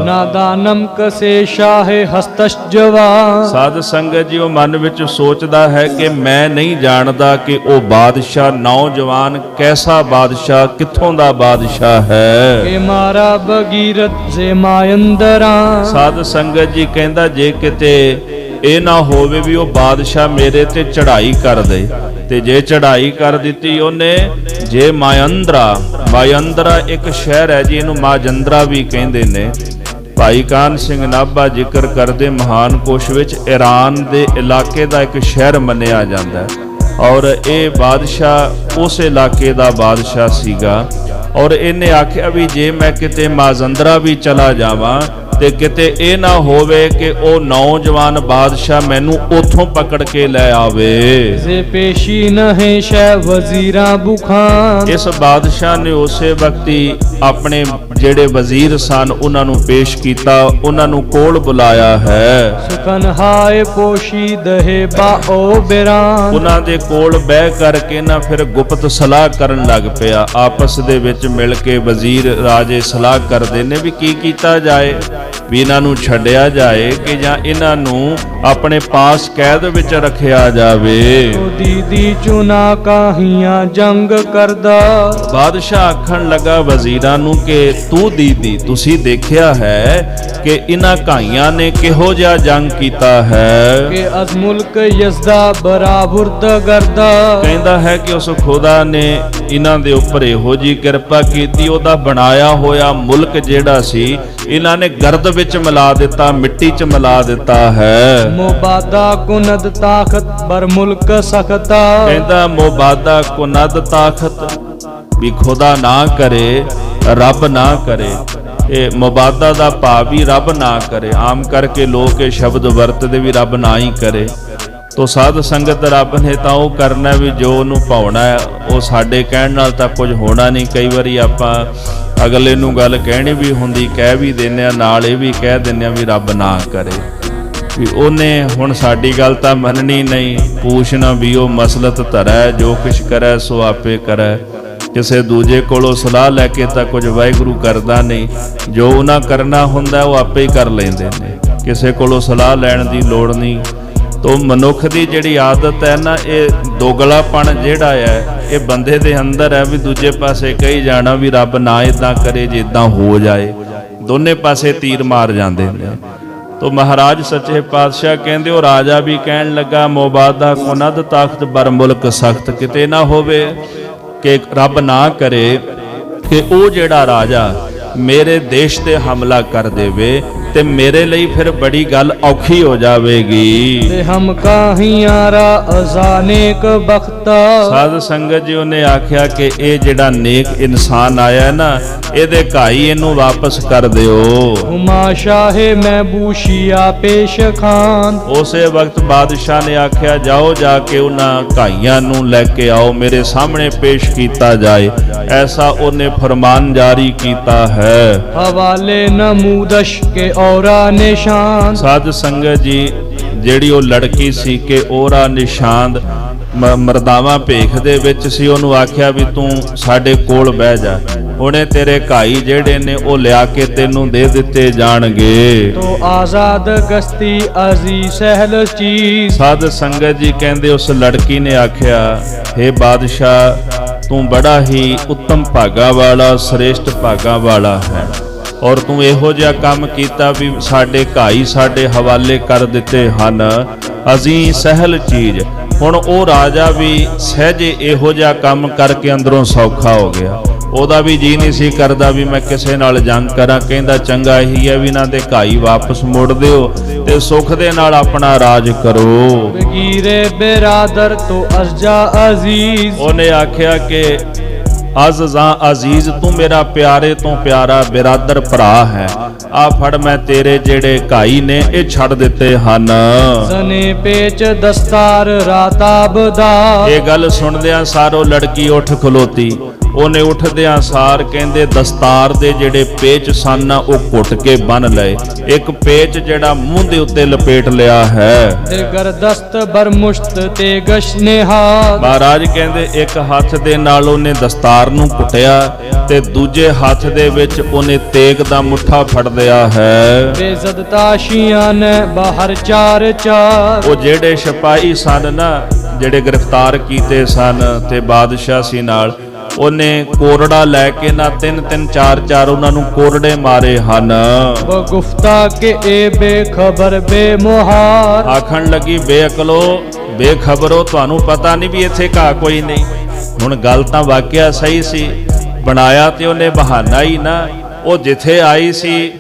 ਨਾਦਾਨਮ ਕਸੇ ਸ਼ਾਹੇ ਹਸਤਸ਼ ਜਵਾਨ।
ਸਾਧ ਸੰਗਤ ਜੀ ਉਹ ਮਨ ਵਿੱਚ ਸੋਚਦਾ ਹੈ ਕਿ ਮੈਂ ਨਹੀਂ ਜਾਣਦਾ ਕਿ ਉਹ ਬਾਦਸ਼ਾਹ ਨੌਜਵਾਨ ਕੈਸਾ ਬਾਦਸ਼ਾਹ, ਕਿੱਥੋਂ ਦਾ ਬਾਦਸ਼ਾਹ ਹੈ।
ਕਿ ਮਾਰਾ ਬਗੀਰਤ ਸੇ ਮਾਇੰਦਰਾ।
ਸਾਧ ਸੰਗਤ ਜੀ ਕਹਿੰਦਾ ਜੇ ਕਿਤੇ ਇਹ ਨਾ ਹੋਵੇ ਵੀ ਉਹ ਬਾਦਸ਼ਾਹ ਮੇਰੇ ਤੇ ਚੜ੍ਹਾਈ ਕਰ ਦੇ, ਤੇ ਜੇ ਚੜ੍ਹਾਈ ਕਰ ਦਿੱਤੀ ਉਹਨੇ, ਜੇ ਮਾਇੰਦਰਾ ਇੱਕ ਸ਼ਹਿਰ ਹੈ ਜੀ, ਇਹਨੂੰ ਮਾਜੰਦਰਾ ਵੀ ਕਹਿੰਦੇ ਨੇ। ਭਾਈ ਕਾਨ ਸਿੰਘ ਨਾਭਾ ਜ਼ਿਕਰ ਕਰਦੇ ਮਹਾਨ ਕੋਸ਼ ਵਿੱਚ, ਈਰਾਨ ਦੇ ਇਲਾਕੇ ਦਾ ਇੱਕ ਸ਼ਹਿਰ ਮੰਨਿਆ ਜਾਂਦਾ, ਔਰ ਇਹ ਬਾਦਸ਼ਾਹ ਉਸ ਇਲਾਕੇ ਦਾ ਬਾਦਸ਼ਾਹ ਸੀਗਾ। ਔਰ ਇਹਨੇ ਆਖਿਆ ਵੀ ਜੇ ਮੈਂ ਕਿਤੇ ਮਾਜੰਦਰਾ ਵੀ ਚਲਾ ਜਾਵਾਂ ਤੇ ਕਿਤੇ ਇਹ ਨਾ ਹੋਵੇ ਕਿ ਉਹ ਨੌਜਵਾਨ ਬਾਦਸ਼ਾਹ ਮੈਨੂੰ ਉੱਥੋਂ ਪਕੜ ਕੇ ਲੈ ਆਵੇ।
ਜੇ ਪੇਸ਼ੀ ਨਹਿ ਸ਼ੈ ਵਜ਼ੀਰਾਂ ਬੁਖਾਨ।
ਇਸ ਬਾਦਸ਼ਾਹ ਨੇ ਉਸੇ ਵਕਤ ਹੀ ਆਪਣੇ ਜਿਹੜੇ ਵਜ਼ੀਰ ਸਨ ਉਹਨਾਂ ਨੂੰ ਪੇਸ਼ ਕੀਤਾ, ਉਹਨਾਂ ਨੂੰ ਕੋਲ ਬੁਲਾਇਆ ਹੈ।
ਸੁਕਨ ਹਾਏ ਪੋਸ਼ੀ ਦਹੇ ਬਾਓ ਬਿਰਾਨ।
ਉਹਨਾਂ ਦੇ ਕੋਲ ਬਹਿ ਕਰਕੇ ਨਾ ਫਿਰ ਗੁਪਤ ਸਲਾਹ ਕਰਨ ਲੱਗ ਪਿਆ। ਆਪਸ ਦੇ ਵਿੱਚ ਮਿਲ ਕੇ ਵਜ਼ੀਰ ਰਾਜੇ ਸਲਾਹ ਕਰਦੇ ਨੇ ਵੀ ਕੀ ਕੀਤਾ ਜਾਏ, ਵੀ ਇਹਨਾਂ ਨੂੰ ਛੱਡਿਆ ਜਾਏ ਕਿ ਜਾਂ ਇਹਨਾਂ ਨੂੰ ਆਪਣੇ ਪਾਸ ਕੈਦ ਵਿੱਚ ਰੱਖਿਆ ਜਾਵੇ।
ਦੀਦੀ ਚੁਨਾ ਕਾਹੀਆਂ ਜੰਗ ਕਰਦਾ।
ਬਾਦਸ਼ਾਹ ਆਖਣ ਲੱਗਾ ਵਜ਼ੀਰਾਂ ਨੂੰ ਕਿ ਤੂੰ ਦੀਦੀ, ਤੁਸੀਂ ਦੇਖਿਆ ਹੈ ਕਿ ਇਹਨਾਂ ਘਾਈਆਂ ਨੇ ਕਿਹੋ ਜਿਹਾ ਜੰਗ ਕੀਤਾ ਹੈ।
ਕਿ ਅਜ਼ ਮੁਲਕ ਯਜ਼ਦਾ ਬਰਾਬੁਰਦ ਕਰਦਾ।
ਕਹਿੰਦਾ ਹੈ ਕਿ ਉਸ ਖੁਦਾ ਨੇ ਇਹਨਾਂ ਦੇ ਉੱਪਰ ਇਹੋ ਜੀ ਕਿਰਪਾ ਕੀਤੀ, ਉਹਦਾ ਬਣਾਇਆ ਹੋਇਆ ਮੁਲਕ ਜਿਹੜਾ ਸੀ ਇਹਨਾਂ ਨੇ ਗਰਦ ਵਿੱਚ ਮਿਲਾ ਦਿੱਤਾ, ਮਿੱਟੀ 'ਚ ਮਿਲਾ ਦਿੱਤਾ ਹੈ।
ਮੁਬਾਦਾ ਕੁਨਦ ਤਾਕਤ ਬਰ ਮੁਲਕ ਸਖਤਾ।
ਕਹਿੰਦਾ ਮੁਬਾਦਾ ਕੁਨਦ ਤਾਕਤ, ਵੀ ਖੁਦਾ ਨਾ ਕਰੇ, ਰੱਬ ਨਾ ਕਰੇ। ਇਹ ਮੁਬਾਦਾ ਦਾ ਭਾਵ ਵੀ ਰੱਬ ਨਾ ਕਰੇ। ਆਮ ਕਰਕੇ ਲੋਕ ਇਹ ਸ਼ਬਦ ਵਰਤਦੇ ਵੀ ਰੱਬ ਨਾ ਹੀ ਕਰੇ। ਤੋ ਸਾਧ ਸੰਗਤ ਰੱਬ ਨੇ ਤਾਂ ਉਹ ਕਰਨਾ ਵੀ ਜੋ ਉਹਨੂੰ ਭਾਉਣਾ ਹੈ। ਉਹ ਸਾਡੇ ਕਹਿਣ ਨਾਲ ਤਾਂ ਕੁਝ ਹੋਣਾ ਨਹੀਂ। ਕਈ ਵਾਰੀ ਆਪਾਂ ਅਗਲੇ ਨੂੰ ਗੱਲ ਕਹਿਣੀ ਵੀ ਹੁੰਦੀ, ਕਹਿ ਵੀ ਦਿੰਦੇ ਆ, ਨਾਲ ਇਹ ਵੀ ਕਹਿ ਦਿੰਦੇ ਆ ਵੀ ਰੱਬ ਨਾ ਕਰੇ। ਵੀ ਉਹਨੇ ਹੁਣ ਸਾਡੀ ਗੱਲ ਤਾਂ ਮੰਨਣੀ ਨਹੀਂ। ਪੂਛ ਨਾ ਵੀ ਉਹ ਮਸਲਤ ਧਰੈ, ਜੋ ਕੁਛ ਕਰੈ ਸੋ ਆਪੇ ਕਰੈ। ਕਿਸੇ ਦੂਜੇ ਕੋਲੋਂ ਸਲਾਹ ਲੈ ਕੇ ਤਾਂ ਕੁਝ ਵਾਹਿਗੁਰੂ ਕਰਦਾ ਨਹੀਂ, ਜੋ ਉਹਨਾਂ ਕਰਨਾ ਹੁੰਦਾ ਉਹ ਆਪੇ ਹੀ ਕਰ ਲੈਂਦੇ ਨੇ, ਕਿਸੇ ਕੋਲੋਂ ਸਲਾਹ ਲੈਣ ਦੀ ਲੋੜ ਨਹੀਂ। ਤੋ ਮਨੁੱਖ ਦੀ ਜਿਹੜੀ ਆਦਤ ਹੈ ਨਾ, ਇਹ ਦੋਗਲਾਪਣ ਜਿਹੜਾ ਹੈ ਇਹ ਬੰਦੇ ਦੇ ਅੰਦਰ ਹੈ, ਵੀ ਦੂਜੇ ਪਾਸੇ ਕਹੀ ਜਾਣਾ ਵੀ ਰੱਬ ਨਾ ਇਦਾਂ ਕਰੇ ਜੇ ਇਦਾਂ ਹੋ ਜਾਏ। ਦੋਨੇ ਪਾਸੇ ਤੀਰ ਮਾਰ ਜਾਂਦੇ ਨੇ। ਤੋ ਮਹਾਰਾਜ ਸੱਚੇ ਪਾਤਸ਼ਾਹ ਕਹਿੰਦੇ, ਉਹ ਰਾਜਾ ਵੀ ਕਹਿਣ ਲੱਗਾ, ਮੋਬਾਦਾ ਕੁਨਦ ਤਖਤ ਬਰ ਮੁਲਕ ਸਖਤ। ਕਿਤੇ ਨਾ ਹੋਵੇ ਕਿ ਰੱਬ ਨਾ ਕਰੇ ਕਿ ਉਹ ਜਿਹੜਾ ਰਾਜਾ ਮੇਰੇ ਦੇਸ਼ ਤੇ ਹਮਲਾ ਕਰ ਦੇਵੇ ਤੇ ਮੇਰੇ ਲਈ ਫਿਰ ਬੜੀ ਗੱਲ ਔਖੀ ਹੋ ਜਾਵੇਗੀ।
ਤੇ ਹਮ ਕਾਹੀਆਰਾ ਅਜ਼ਾਨੇਕ ਬਖਤਾ।
ਸਾਧ ਸੰਗਤ ਜੀ ਉਹਨੇ ਆਖਿਆ ਕਿ ਇਹ ਜਿਹੜਾ ਨੇਕ ਇਨਸਾਨ ਆਇਆ ਨਾ, ਇਹਦੇ ਘਾਈ ਇਹਨੂੰ ਵਾਪਸ ਕਰ ਦਿਓ।
ਹੁਮਾ ਸ਼ਾਹੇ ਮਹਿਬੂਸ਼ੀਆ ਪੇਸ਼ ਖਾਨ।
ਉਸੇ ਵਕਤ ਬਾਦਸ਼ਾਹ ਨੇ ਆਖਿਆ, ਜਾਓ ਜਾ ਕੇ ਉਹਨਾਂ ਘਾਈਆਂ ਨੂੰ ਲੈ ਕੇ ਆਓ, ਮੇਰੇ ਸਾਹਮਣੇ ਪੇਸ਼ ਕੀਤਾ ਜਾਏ। ਐਸਾ ਉਹਨੇ ਫਰਮਾਨ ਜਾਰੀ ਕੀਤਾ ਹੈ।
ਹਵਾਲੇ ਨਮੂਦਸ਼ ਕੇ ਔਰਾ ਨਿਸ਼ਾਨ।
ਸਾਧ ਸੰਗਤ ਜੀ ਜਿਹੜੀ ਉਹ ਲੜਕੀ ਸੀ ਕਿ ਔਰਾ ਨਿਸ਼ਾਨ ਮਰਦਾਵਾ ਭੇਖ ਦੇ ਵਿੱਚ ਸੀ, ਉਹਨੂੰ ਆਖਿਆ ਵੀ ਤੂੰ ਸਾਡੇ ਕੋਲ ਬਹਿ ਜਾ, ਉਹਨੇ ਤੇਰੇ ਘਾਈ ਜਿਹੜੇ ਨੇ ਉਹ ਲਿਆ ਕੇ ਤੈਨੂੰ ਦੇ ਦਿੱਤੇ ਜਾਣਗੇ।
ਤੋ ਆਜ਼ਾਦ ਗਸਤੀ ਅਜ਼ੀ ਸਹਿਲ ਚੀਜ਼।
ਸਾਧ ਸੰਗਤ ਜੀ ਕਹਿੰਦੇ ਉਸ ਲੜਕੀ ਨੇ ਆਖਿਆ, ਹੇ ਬਾਦਸ਼ਾਹ ਤੂੰ ਬੜਾ ਹੀ ਉੱਤਮ ਭਾਗਾ ਵਾਲਾ, ਸ੍ਰੇਸ਼ਟ ਭਾਗਾ ਵਾਲਾ ਹੈ, ਔਰ ਤੂੰ ਇਹੋ ਜਿਹਾ ਕੰਮ ਕੀਤਾ ਵੀ ਸਾਡੇ ਘਾਈ ਸਾਡੇ ਹਵਾਲੇ ਕਰ ਦਿੱਤੇ ਹਨ। ਅਜ਼ੀਂ ਸਹਿਲ ਚੀਜ਼। ਹੁਣ ਉਹ ਰਾਜਾ ਵੀ ਸਹਿਜੇ ਇਹੋ ਜਿਹਾ ਕੰਮ ਕਰਕੇ ਅੰਦਰੋਂ ਸੌਖਾ ਹੋ ਗਿਆ। ਉਹਦਾ ਵੀ ਜੀ ਨਹੀਂ ਸੀ ਕਰਦਾ ਵੀ ਮੈਂ ਕਿਸੇ ਨਾਲ ਜੰਗ ਕਰਾਂ। ਕਹਿੰਦਾ ਚੰਗਾ ਇਹੀ ਹੈ ਵੀ ਇਹਨਾਂ ਦੇ ਘਾਈ ਵਾਪਸ ਮੋੜ ਦਿਓ ਤੇ ਸੁੱਖ ਦੇ ਨਾਲ ਆਪਣਾ ਰਾਜ ਕਰੋ।
ਬਗੀਰੇ ਬਿਰਾਦਰ ਤੋਂ ਅਜ਼ਜਾ ਅਜ਼ੀਜ਼।
ਉਹਨੇ ਆਖਿਆ ਕਿ ਅਜ਼ਜ਼ਾਂ ਅਜ਼ੀਜ਼, ਤੂੰ ਮੇਰਾ ਪਿਆਰੇ ਤੋਂ ਪਿਆਰਾ ਬਿਰਾਦਰ ਭਰਾ ਹੈ। ਆ ਫੜ, ਮੈਂ ਤੇਰੇ ਜਿਹੜੇ ਘਾਈ ਨੇ ਇਹ ਛੱਡ ਦਿੱਤੇ ਹਨ।
ਜ਼ਨੇ ਪੇਚ ਦਸਤਾਰ ਰਾਤਾਬ ਦਾ।
ਇਹ ਗੱਲ ਸੁਣਦਿਆਂ ਸਾਰੋ ਲੜਕੀ ਉੱਠ ਖਲੋਤੀ। ਉਹਨੇ ਉੱਠਦਿਆਂ ਸਾਰ ਕਹਿੰਦੇ ਦਸਤਾਰ ਦੇ ਜਿਹੜੇ ਪੇਚ ਸਨ ਉਹ ਘੁੱਟ ਕੇ ਬੰਨ ਲਏ। ਇੱਕ ਪੇਚ ਜਿਹੜਾ ਮੂੰਹ ਦੇ ਉੱਤੇ ਲਪੇਟ ਲਿਆ ਹੈ।
ਤੇ ਗਰਦਸਤ ਬਰਮੁਸ਼ਤ ਤੇ ਗਸ਼ਨੇਹਾ। ਮਹਾਰਾਜ
ਕਹਿੰਦੇ ਇੱਕ ਹੱਥ ਦੇ ਨਾਲ ਉਹਨੇ ਦਸਤਾਰ ਨੂੰ ਕੁੱਟਿਆ ਤੇ ਦੂਜੇ ਹੱਥ ਦੇ ਵਿੱਚ ਉਹਨੇ ਤੇਗ ਦਾ ਮੁੱਠਾ ਫੜ ਲਿਆ ਹੈ।
ਬੇਜ਼ਦ ਤਾਸ਼ੀਆਂ ਨੇ ਬਾਹਰ ਚਾਰ ਚਾਰ।
ਉਹ ਜਿਹੜੇ ਸਿਪਾਹੀ ਸਨ ਨਾ, ਜਿਹੜੇ ਗ੍ਰਿਫਤਾਰ ਕੀਤੇ ਸਨ ਤੇ ਬਾਦਸ਼ਾਹ ਸੀ ਨਾਲ, ਉਹਨੇ ਕੋਰੜਾ ਲੈ ਕੇ ਨਾ 3-3 4-4 ਉਹਨਾਂ ਨੂੰ ਕੋਰੜੇ ਮਾਰੇ ਹਨ।
ਗੁਫਤਾ ਕੇ ਏ ਬੇਖਬਰ ਬੇਮੁਹਾਰ।
ਆਖਣ ਲੱਗੀ, ਬੇਅਕਲੋ ਬੇਖਬਰੋ, ਤੁਹਾਨੂੰ ਪਤਾ ਨਹੀਂ ਵੀ ਇੱਥੇ ਘਾ ਕੋਈ ਨਹੀਂ। ਹੁਣ ਗੱਲ ਤਾਂ ਵਾਕਿਆ ਸਹੀ ਸੀ, ਬਣਾਇਆ ਤੇ ਉਹਨੇ ਬਹਾਨਾ ਹੀ ਨਾ। ਉਹ ਜਿੱਥੇ ਆਈ ਸੀ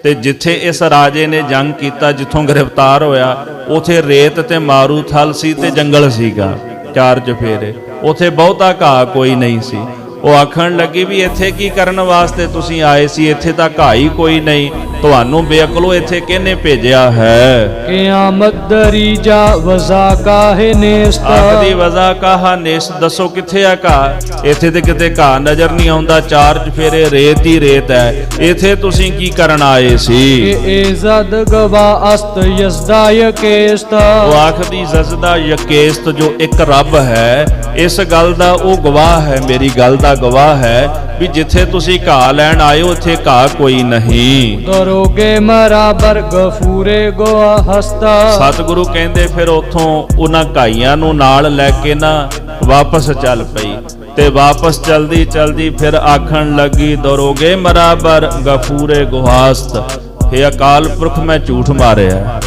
ਤੇ ਜਿੱਥੇ ਇਸ ਰਾਜੇ ਨੇ ਜੰਗ ਕੀਤਾ, ਜਿੱਥੋਂ ਗ੍ਰਿਫਤਾਰ ਹੋਇਆ, ਉਥੇ ਰੇਤ ਤੇ ਮਾਰੂਥਲ ਸੀ ਤੇ ਜੰਗਲ ਸੀਗਾ, 4 ਚਫੇਰੇ। ਉਥੇ ਬਹੁਤਾ ਘਾਹ ਕੋਈ ਨਹੀਂ ਸੀ। ਉਹ ਆਖਣ ਲੱਗੀ ਵੀ ਇੱਥੇ ਕੀ ਕਰਨ ਵਾਸਤੇ ਤੁਸੀਂ ਆਏ ਸੀ? ਇੱਥੇ ਤਾਂ ਘਾਹ ਹੀ ਕੋਈ ਨਹੀਂ, ਤੁਹਾਨੂੰ ਬੇਅਕਲੋ ਇੱਥੇ ਕਿਹਨੇ ਭੇਜਿਆ ਹੈ?
ਕਿਆਮਤ ਦਰੀਜਾ ਵਜ਼ਾ ਕਾਹੇ ਨੇਸਤ।
ਆਖਦੀ ਵਜ਼ਾ ਕਾਹਾ ਨੇਸਤ, ਦੱਸੋ ਕਿੱਥੇ ਆ ਘਾਹ? ਇੱਥੇ ਤੇ ਕਿਤੇ ਘਾਹ ਨਜ਼ਰ ਨਹੀਂ ਆਉਂਦਾ, 4 ਚਫੇਰੇ ਰੇਤ ਹੀ ਰੇਤ ਹੈ। ਇੱਥੇ ਤੁਸੀਂ ਕੀ ਕਰਨ ਆਏ ਸੀ?
ਇਜ਼ਦ ਗਵਾ ਅਸਤ ਯਜ਼ਦਾ ਯਕੇਸਤ।
ਉਹ ਆਖਦੀ ਜ਼ਜ਼ਦਾ ਯਕੇਸਤ, ਜੋ ਇੱਕ ਰੱਬ ਹੈ, ਇਸ ਗੱਲ ਦਾ ਉਹ ਗਵਾਹ ਹੈ, ਮੇਰੀ ਗੱਲ ਦਾ ਗਵਾਹ ਹੈ ਵੀ ਜਿੱਥੇ ਤੁਸੀਂ ਘਾਹ ਲੈਣ ਆਏ ਹੋ ਉੱਥੇ ਘਾਹ ਕੋਈ ਨਹੀਂ।
ਦਰੋਗੇ ਮਰਾਬਰ ਗਫੂਰੇ ਗੋਆ ਹਸਤਾ।
ਸਤਿਗੁਰੂ ਕਹਿੰਦੇ ਫਿਰ ਉੱਥੋਂ ਉਹਨਾਂ ਘਾਈਆਂ ਨੂੰ ਨਾਲ ਲੈ ਕੇ ਨਾ ਵਾਪਸ ਚੱਲ ਪਈ ਤੇ ਵਾਪਸ ਚਲਦੀ ਚਲਦੀ ਫਿਰ ਆਖਣ ਲੱਗੀ, ਦਰੋਗੇ ਮਰਾਬਰ ਗਫੂਰੇ ਗੁਹਾਸਤ। हे ਅਕਾਲ ਪੁਰਖ, ਮੈਂ ਝੂਠ ਮਾਰਿਆ,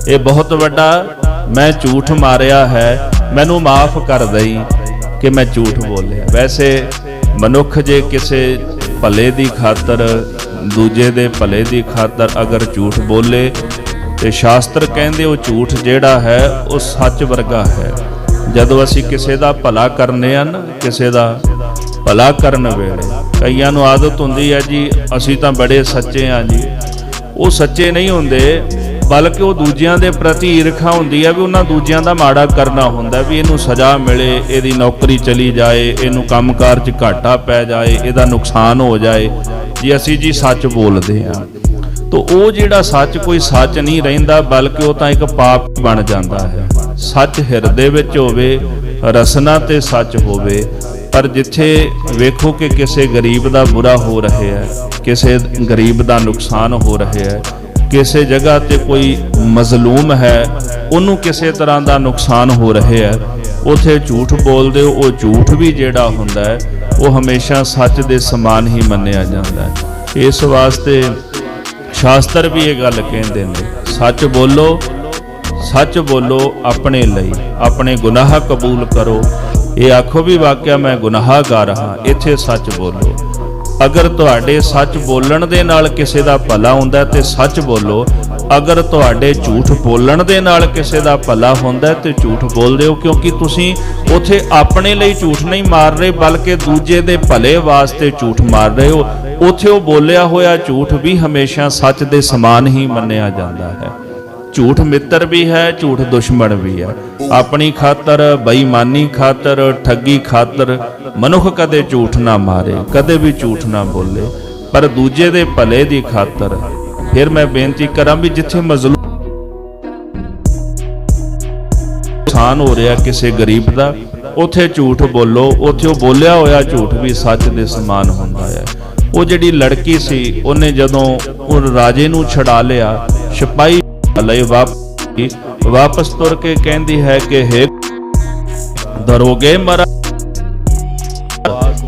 ਇਹ ਬਹੁਤ ਵੱਡਾ ਮੈਂ ਝੂਠ ਮਾਰਿਆ ਹੈ, ਮੈਨੂੰ ਮਾਫ ਕਰ ਦਈ ਕਿ ਮੈਂ ਝੂਠ ਬੋਲਿਆ। ਵੈਸੇ ਮਨੁੱਖ ਜੇ ਕਿਸੇ ਭਲੇ ਦੀ ਖਾਤਰ, ਦੂਜੇ ਦੇ ਭਲੇ ਦੀ ਖਾਤਰ ਅਗਰ ਝੂਠ ਬੋਲੇ ਤੇ ਸ਼ਾਸਤਰ ਕਹਿੰਦੇ ਉਹ ਝੂਠ ਜਿਹੜਾ ਹੈ ਉਹ ਸੱਚ ਵਰਗਾ ਹੈ। ਜਦੋਂ ਅਸੀਂ ਕਿਸੇ ਦਾ ਭਲਾ ਕਰਨੇ ਆ ਨਾ, ਕਿਸੇ ਦਾ ਭਲਾ ਕਰਨ ਵੇਲੇ ਕਈਆਂ ਨੂੰ ਆਦਤ ਹੁੰਦੀ ਹੈ ਜੀ ਅਸੀਂ ਤਾਂ ਬੜੇ ਸੱਚੇ ਆ ਜੀ। ਉਹ ਸੱਚੇ ਨਹੀਂ ਹੁੰਦੇ, ਬਲਕਿ ਉਹ ਦੂਜਿਆਂ ਦੇ ਪ੍ਰਤੀ ਈਰਖਾ ਹੁੰਦੀ ਹੈ ਵੀ ਉਹਨਾਂ ਦੂਜਿਆਂ ਦਾ ਮਾੜਾ ਕਰਨਾ ਹੁੰਦਾ, ਵੀ ਇਹਨੂੰ ਸਜ਼ਾ ਮਿਲੇ, ਇਹਦੀ ਨੌਕਰੀ ਚਲੀ ਜਾਏ, ਇਹਨੂੰ ਕੰਮਕਾਰ 'ਚ ਘਾਟਾ ਪੈ ਜਾਏ, ਇਹਦਾ ਨੁਕਸਾਨ ਹੋ ਜਾਏ ਜੇ ਅਸੀਂ ਜੀ ਸੱਚ ਬੋਲਦੇ ਹਾਂ। ਤੋ ਉਹ ਜਿਹੜਾ ਸੱਚ ਕੋਈ ਸੱਚ ਨਹੀਂ ਰਹਿੰਦਾ, ਬਲਕਿ ਉਹ ਤਾਂ ਇੱਕ ਪਾਪ ਬਣ ਜਾਂਦਾ ਹੈ। ਸੱਚ ਹਿਰਦੇ ਵਿੱਚ ਹੋਵੇ, ਰਸਨਾ ਤੇ ਸੱਚ ਹੋਵੇ, ਪਰ ਜਿੱਥੇ ਵੇਖੋ ਕਿ ਕਿਸੇ ਗਰੀਬ ਦਾ ਬੁਰਾ ਹੋ ਰਿਹਾ ਹੈ, ਕਿਸੇ ਗਰੀਬ ਦਾ ਨੁਕਸਾਨ ਹੋ ਰਿਹਾ ਹੈ, ਕਿਸੇ ਜਗ੍ਹਾ ਤੇ ਕੋਈ ਮਜ਼ਲੂਮ ਹੈ, ਉਹਨੂੰ ਕਿਸੇ ਤਰ੍ਹਾਂ ਦਾ ਨੁਕਸਾਨ ਹੋ ਰਿਹਾ ਹੈ, ਉਥੇ ਝੂਠ ਬੋਲਦੇ ਹੋ, ਉਹ ਝੂਠ ਵੀ ਜਿਹੜਾ ਹੁੰਦਾ ਹੈ ਉਹ ਹਮੇਸ਼ਾ ਸੱਚ ਦੇ ਸਮਾਨ ਹੀ ਮੰਨਿਆ ਜਾਂਦਾ ਹੈ। ਇਸ ਵਾਸਤੇ ਸ਼ਾਸਤਰ ਵੀ ਇਹ ਗੱਲ ਕਹਿੰਦੇ ਨੇ, ਸੱਚ ਬੋਲੋ ਆਪਣੇ ਲਈ, ਆਪਣੇ ਗੁਨਾਹ ਕਬੂਲ ਕਰੋ। ਇਹ ਆਖੋ ਵੀ ਵਾਕਿਆ ਮੈਂ ਗੁਨਾਹਗਾਰ ਹਾਂ, ਇੱਥੇ ਸੱਚ ਬੋਲੋ। ਅਗਰ ਤੁਹਾਡੇ ਸੱਚ ਬੋਲਣ ਦੇ ਨਾਲ ਕਿਸੇ ਦਾ ਭਲਾ ਹੁੰਦਾ ਤੇ ਸੱਚ ਬੋਲੋ, ਅਗਰ ਤੁਹਾਡੇ ਝੂਠ ਬੋਲਣ ਦੇ ਨਾਲ ਕਿਸੇ ਦਾ ਭਲਾ ਹੁੰਦਾ ਤੇ ਝੂਠ ਬੋਲਦੇ ਹੋ, ਕਿਉਂਕਿ ਤੁਸੀਂ ਉਥੇ ਆਪਣੇ ਲਈ ਝੂਠ ਨਹੀਂ ਮਾਰ ਰਹੇ, ਬਲਕਿ ਦੂਜੇ ਦੇ ਭਲੇ ਵਾਸਤੇ ਝੂਠ ਮਾਰ ਰਹੇ ਹੋ। ਉਥੇ ਉਹ ਬੋਲਿਆ ਹੋਇਆ ਝੂਠ ਵੀ ਹਮੇਸ਼ਾ ਸੱਚ ਦੇ ਸਮਾਨ ਹੀ ਮੰਨਿਆ ਜਾਂਦਾ ਹੈ। ਝੂਠ ਮਿੱਤਰ ਵੀ ਹੈ, ਝੂਠ ਦੁਸ਼ਮਣ ਵੀ ਹੈ। ਆਪਣੀ ਖਾਤਰ, ਬੇਈਮਾਨੀ ਖਾਤਰ, ਠੱਗੀ ਖਾਤਰ ਮਨੁੱਖ ਕਦੇ ਝੂਠ ਨਾ ਮਾਰੇ, ਕਦੇ ਵੀ ਝੂਠ ਨਾ ਬੋਲੇ, ਪਰ ਦੂਜੇ ਦੇ ਭਲੇ ਦੀ ਖਾਤਰ। ਫਿਰ ਮੈਂ ਬੇਨਤੀ ਕਰਾਂ ਵੀ ਜਿੱਥੇ ਮਜ਼ਲੂਮ ਨੁਕਸਾਨ ਹੋ ਰਿਹਾ ਕਿਸੇ ਗਰੀਬ ਦਾ, ਉਥੇ ਝੂਠ ਬੋਲੋ, ਉਥੇ ਉਹ ਬੋਲਿਆ ਹੋਇਆ ਝੂਠ ਵੀ ਸੱਚ ਦੇ ਸਮਾਨ ਹੁੰਦਾ ਹੈ। ਉਹ ਜਿਹੜੀ ਲੜਕੀ ਸੀ, ਉਹਨੇ ਜਦੋਂ ਉਹ ਰਾਜੇ ਨੂੰ ਛੁਡਾ ਲਿਆ, ਸਿਪਾਹੀ ਲਈ ਵਾਪਸ ਤੁਰ ਕੇ ਕਹਿੰਦੀ ਹੈ ਕਿ ਹੇ ਦਰੋਗੇ ਮਹਾਰਾਜ,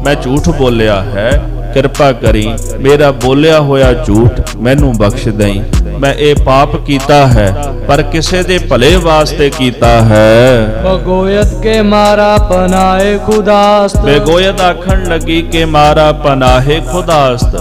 ਮੈਂ ਝੂਠ ਬੋਲਿਆ ਹੈ, ਕਿਰਪਾ ਕਰੀ ਮੇਰਾ ਬੋਲਿਆ ਹੋਇਆ ਝੂਠ ਮੈਨੂੰ ਬਖਸ਼ ਦੇਈ। ਮੈਂ ਇਹ ਪਾਪ ਕੀਤਾ ਹੈ ਪਰ ਕਿਸੇ ਦੇ ਭਲੇ ਵਾਸਤੇ ਕੀਤਾ ਹੈ।
ਬਗੋਇਤ ਕੇ ਮਾਰਾ ਪਨਾਹੇ ਖੁਦਾਸਤ,
ਬੇਗੋਇਤ ਆਖਣ ਲੱਗੀ ਕਿ ਮਾਰਾ ਪਨਾਹੇ ਖੁਦਾਸਤ,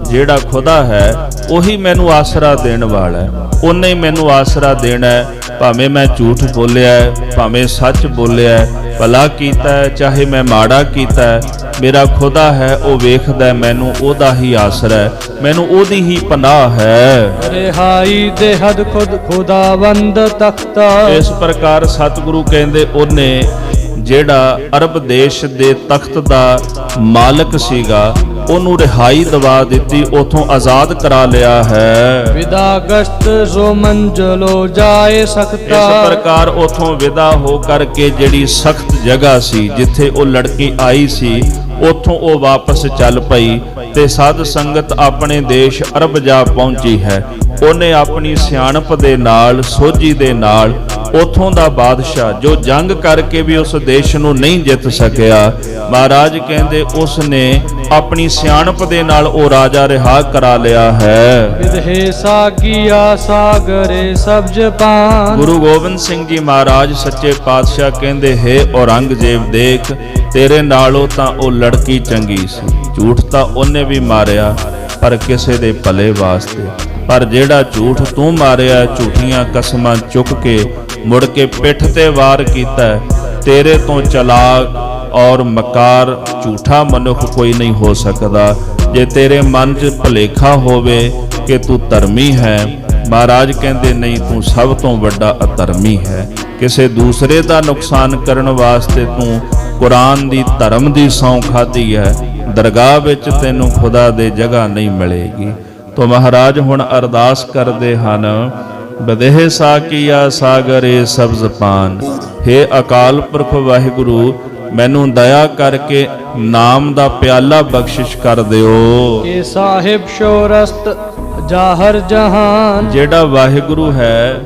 ਜਿਹੜਾ ਖੁਦਾ ਹੈ ਉਹੀ ਮੈਨੂੰ ਆਸਰਾ ਦੇਣ ਵਾਲਾ ਹੈ, ਉਹਨੇ ਮੈਨੂੰ ਆਸਰਾ ਦੇਣਾ ਹੈ। ਭਾਵੇਂ ਮੈਂ ਝੂਠ ਬੋਲਿਆ ਹੈ, ਭਾਵੇਂ ਸੱਚ ਬੋਲਿਆ ਹੈ, ਭਲਾ ਕੀਤਾ ਹੈ ਚਾਹੇ ਮੈਂ ਮਾੜਾ ਕੀਤਾ ਹੈ, ਮੇਰਾ ਖੁਦਾ ਹੈ, ਉਹ ਵੇਖਦਾ ਮੈਨੂੰ, ਉਹਦਾ ਹੀ ਆਸਰਾ ਹੈ, ਮੈਨੂੰ ਉਹਦੀ ਹੀ ਪਨਾਹ ਹੈ।
ਰਿਹਾਈ ਦੇ ਹਦ ਖੁਦ ਖੁਦਾਵੰਦ ਤਖਤਾ।
ਇਸ ਪ੍ਰਕਾਰ ਸਤਿਗੁਰੂ ਕਹਿੰਦੇ ਉਹਨੇ ਜਿਹੜਾ ਅਰਬ ਦੇਸ਼ ਦੇ ਤਖਤ ਦਾ ਮਾਲਕ ਸੀਗਾ, ਉਹਨੂੰ ਰਿਹਾਈ ਦਵਾ ਦਿੱਤੀ, ਉਥੋਂ ਆਜ਼ਾਦ ਕਰਾ ਲਿਆ ਹੈ।
ਵਿਦਾ ਗਸ਼ਤ ਜੋ ਮੰਜ਼ਲੋ ਜਾਏ ਸਕਤਾ।
ਇਸ ਪ੍ਰਕਾਰ ਉਥੋਂ ਵਿਦਾ ਹੋ ਕਰਕੇ ਜਿਹੜੀ ਸਖਤ ਜਗ੍ਹਾ ਸੀ ਜਿੱਥੇ ਉਹ ਲੜਕੀ ਆਈ ਸੀ, ਉਥੋਂ ਉਹ ਵਾਪਸ ਚੱਲ ਪਈ ਤੇ ਸਾਧ ਸੰਗਤ ਆਪਣੇ ਦੇਸ਼ ਅਰਬ ਜਾ ਪਹੁੰਚੀ ਹੈ। ਉਹਨੇ ਆਪਣੀ ਸਿਆਣਪ ਦੇ ਨਾਲ, ਸੋਝੀ ਦੇ ਨਾਲ, ਉਥੋਂ ਦਾ ਬਾਦਸ਼ਾਹ ਜੋ ਜੰਗ ਕਰਕੇ ਵੀ ਉਸ ਦੇਸ਼ ਨੂੰ ਨਹੀਂ ਜਿੱਤ ਸਕਿਆ, ਮਹਾਰਾਜ ਕਹਿੰਦੇ ਉਸ ਨੇ ਆਪਣੀ ਸਿਆਣਪ ਦੇ ਨਾਲ ਉਹ ਰਾਜਾ ਰਿਹਾ ਕਰਾ ਲਿਆ ਹੈ।
ਵਿਦਹੇ ਸਾਗੀਆ ਸਾਗਰੇ ਸਬਜ ਪਾਨ।
ਗੁਰੂ ਗੋਬਿੰਦ ਸਿੰਘ ਜੀ ਮਹਾਰਾਜ ਸੱਚੇ ਪਾਤਸ਼ਾਹ ਕਹਿੰਦੇ, ਹੈ ਔਰੰਗਜ਼ੇਬ ਦੇਖ, ਤੇਰੇ ਨਾਲੋਂ ਤਾਂ ਉਹ ਲੜਕੀ ਚੰਗੀ ਸੀ। ਝੂਠ ਤਾਂ ਉਹਨੇ ਵੀ ਮਾਰਿਆ ਪਰ ਕਿਸੇ ਦੇ ਭਲੇ ਵਾਸਤੇ, ਪਰ ਜਿਹੜਾ ਝੂਠ ਤੂੰ ਮਾਰਿਆ, ਝੂਠੀਆਂ ਕਸਮਾਂ ਚੁੱਕ ਕੇ ਮੁੜ ਕੇ ਪਿੱਠ ਤੇ ਵਾਰ ਕੀਤਾ, ਤੇਰੇ ਤੋਂ ਚਲਾਕ ਔਰ ਮਕਾਰ ਝੂਠਾ ਮਨੁੱਖ ਕੋਈ ਨਹੀਂ ਹੋ ਸਕਦਾ। ਜੇ ਤੇਰੇ ਮਨ 'ਚ ਭੁਲੇਖਾ ਹੋਵੇ ਕਿ ਤੂੰ ਧਰਮੀ ਹੈ, ਮਹਾਰਾਜ ਕਹਿੰਦੇ ਨਹੀਂ, ਤੂੰ ਸਭ ਤੋਂ ਵੱਡਾ ਅਧਰਮੀ ਹੈ। ਕਿਸੇ ਦੂਸਰੇ ਦਾ ਨੁਕਸਾਨ ਕਰਨ ਵਾਸਤੇ ਤੂੰ ਕੁਰਾਨ ਦੀ, ਧਰਮ ਦੀ ਸਹੁੰ ਖਾਧੀ ਹੈ, ਦਰਗਾਹ ਵਿੱਚ ਤੈਨੂੰ ਖੁਦਾ ਦੇ ਜਗ੍ਹਾ ਨਹੀਂ ਮਿਲੇਗੀ। ਤੋ ਮਹਾਰਾਜ ਹੁਣ ਅਰਦਾਸ ਕਰਦੇ ਹਨ, ਬਦੇਹ ਸਾਕੀਆ ਸਾਗਰੇ ਸਬਜ਼ ਪਾਨ। ਹੇ ਅਕਾਲ ਪੁਰਖ ਵਾਹਿਗੁਰੂ, ਮੈਨੂੰ ਦਇਆ ਕਰਕੇ ਨਾਮ ਦਾ ਪਿਆਲਾ ਬਖਸ਼ਿਸ਼ ਕਰ ਦਿਓ।
ਕਿ ਸਾਹਿਬ ਸ਼ੋਰਸਤ ਜਾਹਰ ਜਹਾਨ। ਜਿਹੜਾ
ਵਾਹਿਗੁਰੂ ਹੈ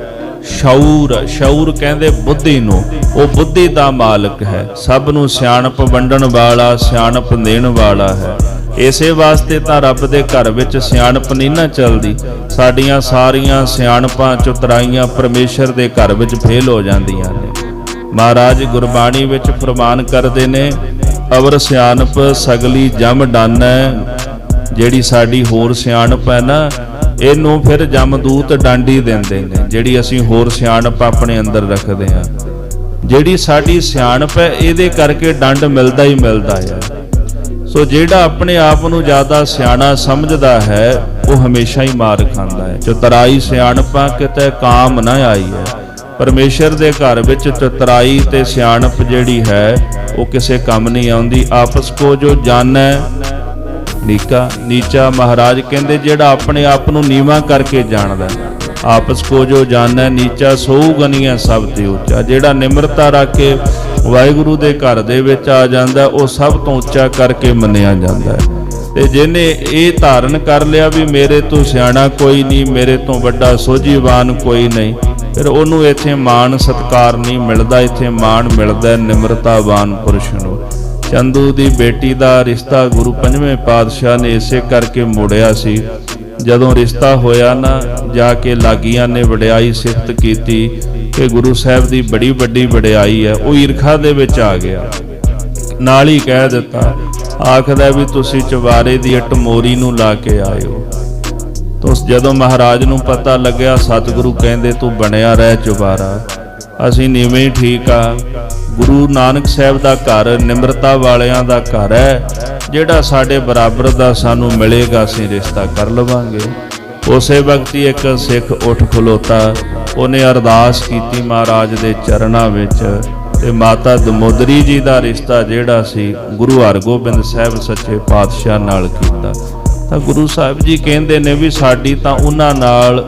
ਸ਼ਊਰ ਕਹਿੰਦੇ ਬੁੱਧੀ ਨੂੰ, ਉਹ ਬੁੱਧੀ ਦਾ ਮਾਲਕ ਹੈ, ਸਭ ਨੂੰ ਸਿਆਣਪ ਵੰਡਣ ਵਾਲਾ, ਸਿਆਣਪ ਦੇਣ ਵਾਲਾ ਹੈ। ਇਸੇ ਵਾਸਤੇ ਤਾਂ ਰੱਬ ਦੇ ਘਰ ਵਿੱਚ ਸਿਆਣਪ ਨਹੀਂ ਨਾ ਚੱਲਦੀ। ਸਾਡੀਆਂ ਸਾਰੀਆਂ ਸਿਆਣਪਾਂ ਚੁਤਰਾਈਆਂ ਪਰਮੇਸ਼ਰ ਦੇ ਘਰ ਵਿੱਚ ਫੇਲ ਹੋ ਜਾਂਦੀਆਂ ਨੇ। ਮਹਾਰਾਜ ਗੁਰਬਾਣੀ ਵਿੱਚ ਫਰਮਾਨ ਕਰਦੇ ਨੇ, ਅਵਰ ਸਿਆਣਪ ਸਗਲੀ ਜਮ ਡਾਨੈ। ਜਿਹੜੀ ਸਾਡੀ ਹੋਰ ਸਿਆਣਪ ਹੈ ਨਾ, ਇਹਨੂੰ ਫਿਰ ਜਮਦੂਤ ਡਾਂਡੀ ਦਿੰਦੇ ਨੇ, ਜਿਹੜੀ ਅਸੀਂ ਹੋਰ ਸਿਆਣਪ ਆਪਣੇ ਅੰਦਰ ਰੱਖਦੇ ਹਾਂ। ਜਿਹੜੀ ਸਾਡੀ ਸਿਆਣਪ ਹੈ, ਇਹਦੇ ਕਰਕੇ ਡੰਡ ਮਿਲਦਾ ਹੀ ਮਿਲਦਾ ਹੈ। ਸੋ ਜਿਹੜਾ ਆਪਣੇ ਆਪ ਨੂੰ ਜ਼ਿਆਦਾ ਸਿਆਣਾ ਸਮਝਦਾ ਹੈ, ਉਹ ਹਮੇਸ਼ਾ ਹੀ ਮਾਰ ਖਾਂਦਾ ਹੈ। ਚਤੁਰਾਈ ਸਿਆਣਪਾਂ ਕਿਤੇ ਕਾਮ ਨਾ ਆਈ ਹੈ। ਪਰਮੇਸ਼ਰ ਦੇ ਘਰ ਵਿੱਚ ਚਤੁਰਾਈ ਤੇ ਸਿਆਣਪ ਜਿਹੜੀ ਹੈ, ਉਹ ਕਿਸੇ ਕੰਮ ਨਹੀਂ ਆਉਂਦੀ। ਆਪਸ ਕੋ ਜੋ ਜਾਣੈ ਨੀਚਾ ਮਹਾਰਾਜ ਕਹਿੰਦੇ ਜਿਹੜਾ ਆਪਣੇ ਆਪ ਨੂੰ ਨੀਵਾਂ ਕਰਕੇ ਜਾਣਦਾ, ਆਪਸ ਕੋ ਜੋ ਜਾਣੈ ਨੀਚਾ ਸੋਊ ਗਨੀਆਂ ਸਭ ਤੇ ਉੱਚਾ। ਜਿਹੜਾ ਨਿਮਰਤਾ ਰੱਖ ਕੇ ਵਾਹਿਗੁਰੂ ਦੇ ਘਰ ਦੇ ਵਿੱਚ ਆ ਜਾਂਦਾ, ਉਹ ਸਭ ਤੋਂ ਉੱਚਾ ਕਰਕੇ ਮੰਨਿਆ ਜਾਂਦਾ ਹੈ। ਤੇ ਜਿਹਨੇ ਇਹ ਧਾਰਨ ਕਰ ਲਿਆ ਵੀ ਮੇਰੇ ਤੋਂ ਸਿਆਣਾ ਕੋਈ ਨਹੀਂ, ਮੇਰੇ ਤੋਂ ਵੱਡਾ ਸੋਝੀਵਾਨ ਕੋਈ ਨਹੀਂ, ਫਿਰ ਉਹਨੂੰ ਇੱਥੇ ਮਾਣ ਸਤਿਕਾਰ ਨਹੀਂ ਮਿਲਦਾ, ਇੱਥੇ ਮਾਣ ਮਿਲਦਾ ਨਿਮਰਤਾਵਾਨ ਪੁਰਸ਼ ਨੂੰ। ਚੰਦੂ ਦੀ ਬੇਟੀ ਦਾ ਰਿਸ਼ਤਾ ਗੁਰੂ ਪੰਜਵੇਂ ਪਾਤਸ਼ਾਹ ਨੇ ਇਸੇ ਕਰਕੇ ਮੋੜਿਆ ਸੀ। ਜਦੋਂ ਰਿਸ਼ਤਾ ਹੋਇਆ ਨਾ, ਜਾ ਕੇ ਲਾਗੀਆਂ ਨੇ ਵਡਿਆਈ ਸਿਫਤ ਕੀਤੀ ਕਿ ਗੁਰੂ ਸਾਹਿਬ ਦੀ ਬੜੀ ਵੱਡੀ ਵਡਿਆਈ ਹੈ। ਉਹ ਈਰਖਾ ਦੇ ਵਿੱਚ ਆ ਗਿਆ, ਨਾਲ ਹੀ ਕਹਿ ਦਿੱਤਾ, ਆਖਦਾ ਵੀ ਤੁਸੀਂ ਚਵਾਰੇ ਦੀ ਇੱਟ ਮੋਰੀ ਨੂੰ ਲਾ ਕੇ ਆਏ ਹੋ। ਤਾਂ ਜਦੋਂ ਮਹਾਰਾਜ ਨੂੰ ਪਤਾ ਲੱਗਿਆ, ਸਤਿਗੁਰੂ ਕਹਿੰਦੇ ਤੂੰ ਬਣਿਆ ਰਹਿ ਚੁਬਾਰਾ, ਅਸੀਂ ਨੀਵੇਂ ਠੀਕ ਆ। ਗੁਰੂ ਨਾਨਕ ਸਾਹਿਬ ਦਾ ਘਰ ਨਿਮਰਤਾ ਵਾਲਿਆਂ ਦਾ ਘਰ ਹੈ, ਜਿਹੜਾ ਸਾਡੇ ਬਰਾਬਰ ਦਾ ਸਾਨੂੰ ਮਿਲੇਗਾ ਅਸੀਂ ਰਿਸ਼ਤਾ ਕਰ ਲਵਾਂਗੇ। ਉਸੇ ਵਕਤ ਹੀ ਇੱਕ ਸਿੱਖ ਉੱਠ ਖਲੋਤਾ, ਉਹਨੇ ਅਰਦਾਸ ਕੀਤੀ ਮਹਾਰਾਜ ਦੇ ਚਰਨਾਂ ਵਿੱਚ, ਤੇ ਮਾਤਾ ਦਮੋਦਰੀ ਜੀ ਦਾ ਰਿਸ਼ਤਾ ਜਿਹੜਾ ਸੀ ਗੁਰੂ ਹਰਗੋਬਿੰਦ ਸਾਹਿਬ ਸੱਚੇ ਪਾਤਸ਼ਾਹ ਨਾਲ ਕੀਤਾ। ਤਾਂ ਗੁਰੂ ਸਾਹਿਬ ਜੀ ਕਹਿੰਦੇ ਨੇ ਵੀ ਸਾਡੀ ਤਾਂ ਉਹਨਾਂ ਨਾਲ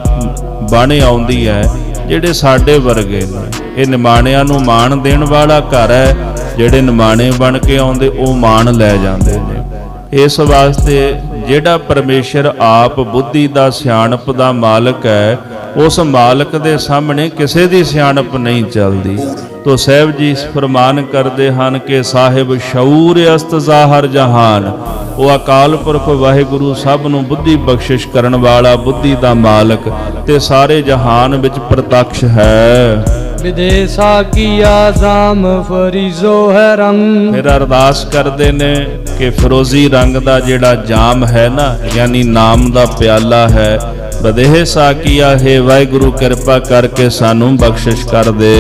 ਬਣ ਆਉਂਦੀ ਹੈ ਜਿਹੜੇ ਸਾਡੇ ਵਰਗੇ ਨੇ। ਇਹ ਨਿਮਾਣਿਆਂ ਨੂੰ ਮਾਣ ਦੇਣ ਵਾਲਾ ਘਰ ਹੈ, ਜਿਹੜੇ ਨਿਮਾਣੇ ਬਣ ਕੇ ਆਉਂਦੇ ਉਹ ਮਾਣ ਲੈ ਜਾਂਦੇ ਨੇ। ਇਸ ਵਾਸਤੇ ਜਿਹੜਾ ਪਰਮੇਸ਼ਰ ਆਪ ਬੁੱਧੀ ਦਾ ਸਿਆਣਪ ਦਾ ਮਾਲਕ ਹੈ, ਉਸ ਮਾਲਕ ਦੇ ਸਾਹਮਣੇ ਕਿਸੇ ਦੀ ਸਿਆਣਪ ਨਹੀਂ ਚੱਲਦੀ। ਤੋ ਸਾਹਿਬ ਜੀ ਫਰਮਾਨ ਕਰਦੇ ਹਨ ਕਿ ਸਾਹਿਬ ਸ਼ਊਰ ਅਸਤ ਜ਼ਾਹਰ ਜਹਾਨ, ਉਹ ਅਕਾਲ ਪੁਰਖ ਵਾਹਿਗੁਰੂ ਸਭ ਨੂੰ ਬੁੱਧੀ ਬਖਸ਼ਿਸ਼ ਕਰਨ ਵਾਲਾ, ਬੁੱਧੀ ਦਾ ਮਾਲਕ ਤੇ ਸਾਰੇ ਜਹਾਨ ਵਿੱਚ ਪ੍ਰਤੱਖ ਹੈ।
ਵਿਦੇਸਾ ਕੀ ਆਜ਼ਾਮ ਫਰੀਜ਼ੋ ਹੈ ਰੰਗ।
ਫਿਰ ਅਰਦਾਸ ਕਰਦੇ ਨੇ ਕਿ ਫਿਰੋਜ਼ੀ ਰੰਗ ਦਾ ਜਿਹੜਾ ਜਾਮ ਹੈ ਨਾ, ਯਾਨੀ ਨਾਮ ਦਾ ਪਿਆਲਾ ਹੈ, ਬਦੇਹ ਸਾਕੀਆ ਹੈ ਵਾਹਿਗੁਰੂ ਕਿਰਪਾ ਕਰਕੇ ਸਾਨੂੰ ਬਖਸ਼ਿਸ਼ ਕਰ ਦੇ।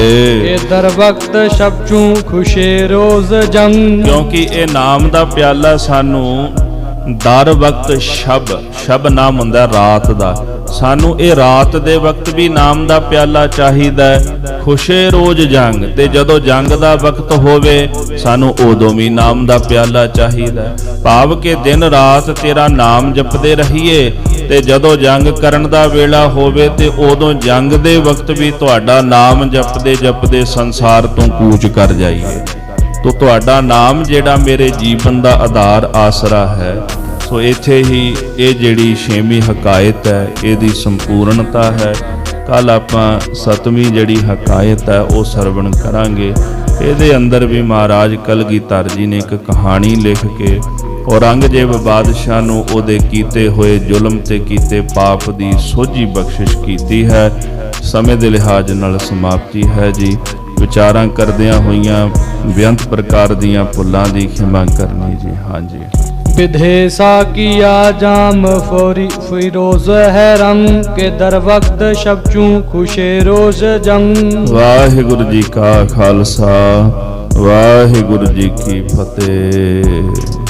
ਇਹ ਦਰ ਵਕਤ ਸ਼ਬਚੂ ਖੁਸ਼ੇ ਰੋਜ਼ ਜੰਗ,
ਕਿਉਂਕਿ ਇਹ ਨਾਮ ਦਾ ਪਿਆਲਾ ਸਾਨੂੰ ਦਰ ਵਕਤ ਸ਼ਬ ਨਾਮ ਹੁੰਦਾ ਰਾਤ ਦਾ, ਸਾਨੂੰ ਇਹ ਰਾਤ ਦੇ ਵਕਤ ਵੀ ਨਾਮ ਦਾ ਪਿਆਲਾ ਚਾਹੀਦਾ ਹੈ। ਖੁਸ਼ੇ ਰੋਜ਼ ਜੰਗ, ਤੇ ਜਦੋਂ ਜੰਗ ਦਾ ਵਕਤ ਹੋਵੇ ਸਾਨੂੰ ਉਦੋਂ ਵੀ ਨਾਮ ਦਾ ਪਿਆਲਾ ਚਾਹੀਦਾ। ਭਾਵ ਕਿ ਦਿਨ ਰਾਤ ਤੇਰਾ ਨਾਮ ਜਪਦੇ ਰਹੀਏ, ਤੇ ਜਦੋਂ ਜੰਗ ਕਰਨ ਦਾ ਵੇਲਾ ਹੋਵੇ ਤੇ ਉਦੋਂ ਜੰਗ ਦੇ ਵਕਤ ਵੀ ਤੁਹਾਡਾ ਨਾਮ ਜਪਦੇ ਜਪਦੇ ਸੰਸਾਰ ਤੋਂ ਕੂਚ ਕਰ ਜਾਈਏ। ਤੋ ਤੁਹਾਡਾ ਨਾਮ ਜਿਹੜਾ ਮੇਰੇ ਜੀਵਨ ਦਾ ਆਧਾਰ ਆਸਰਾ ਹੈ। ਸੋ ਇੱਥੇ ਹੀ ਇਹ ਜਿਹੜੀ ਛੇਵੀਂ ਹਕਾਇਤ ਹੈ ਇਹਦੀ ਸੰਪੂਰਨਤਾ ਹੈ। ਕੱਲ ਆਪਾਂ ਸੱਤਵੀਂ ਜਿਹੜੀ ਹਕਾਇਤ ਹੈ ਉਹ ਸਰਵਣ ਕਰਾਂਗੇ। ਇਹਦੇ ਅੰਦਰ ਵੀ ਮਹਾਰਾਜ ਕਲਗੀਧਰ ਜੀ ਨੇ ਇੱਕ ਕਹਾਣੀ ਲਿਖ ਕੇ ਔਰੰਗਜ਼ੇਬ ਬਾਦਸ਼ਾਹ ਨੂੰ ਉਹਦੇ ਕੀਤੇ ਹੋਏ ਜ਼ੁਲਮ ਤੇ ਕੀਤੇ ਪਾਪ ਦੀ ਸੋਝੀ ਬਖਸ਼ਿਸ਼ ਕੀਤੀ ਹੈ। ਸਮੇਂ ਦੇ ਲਿਹਾਜ਼ ਨਾਲ ਸਮਾਪਤੀ ਹੈ ਜੀ। ਵਿਚਾਰਾਂ ਕਰਦਿਆਂ ਹੋਈਆਂ ਬੇਅੰਤ ਪ੍ਰਕਾਰ ਦੀਆਂ ਭੁੱਲਾਂ ਦੀ ਖਿਮਾ ਕਰਨੀ ਜੀ। ਹਾਂਜੀ।
विदेसा की आजाम फिरोज है रंग, के दर वक्त शबचू खुशे रोज जंग।
वाहिगुरु जी का खालसा, वाहिगुरु जी की फतेह।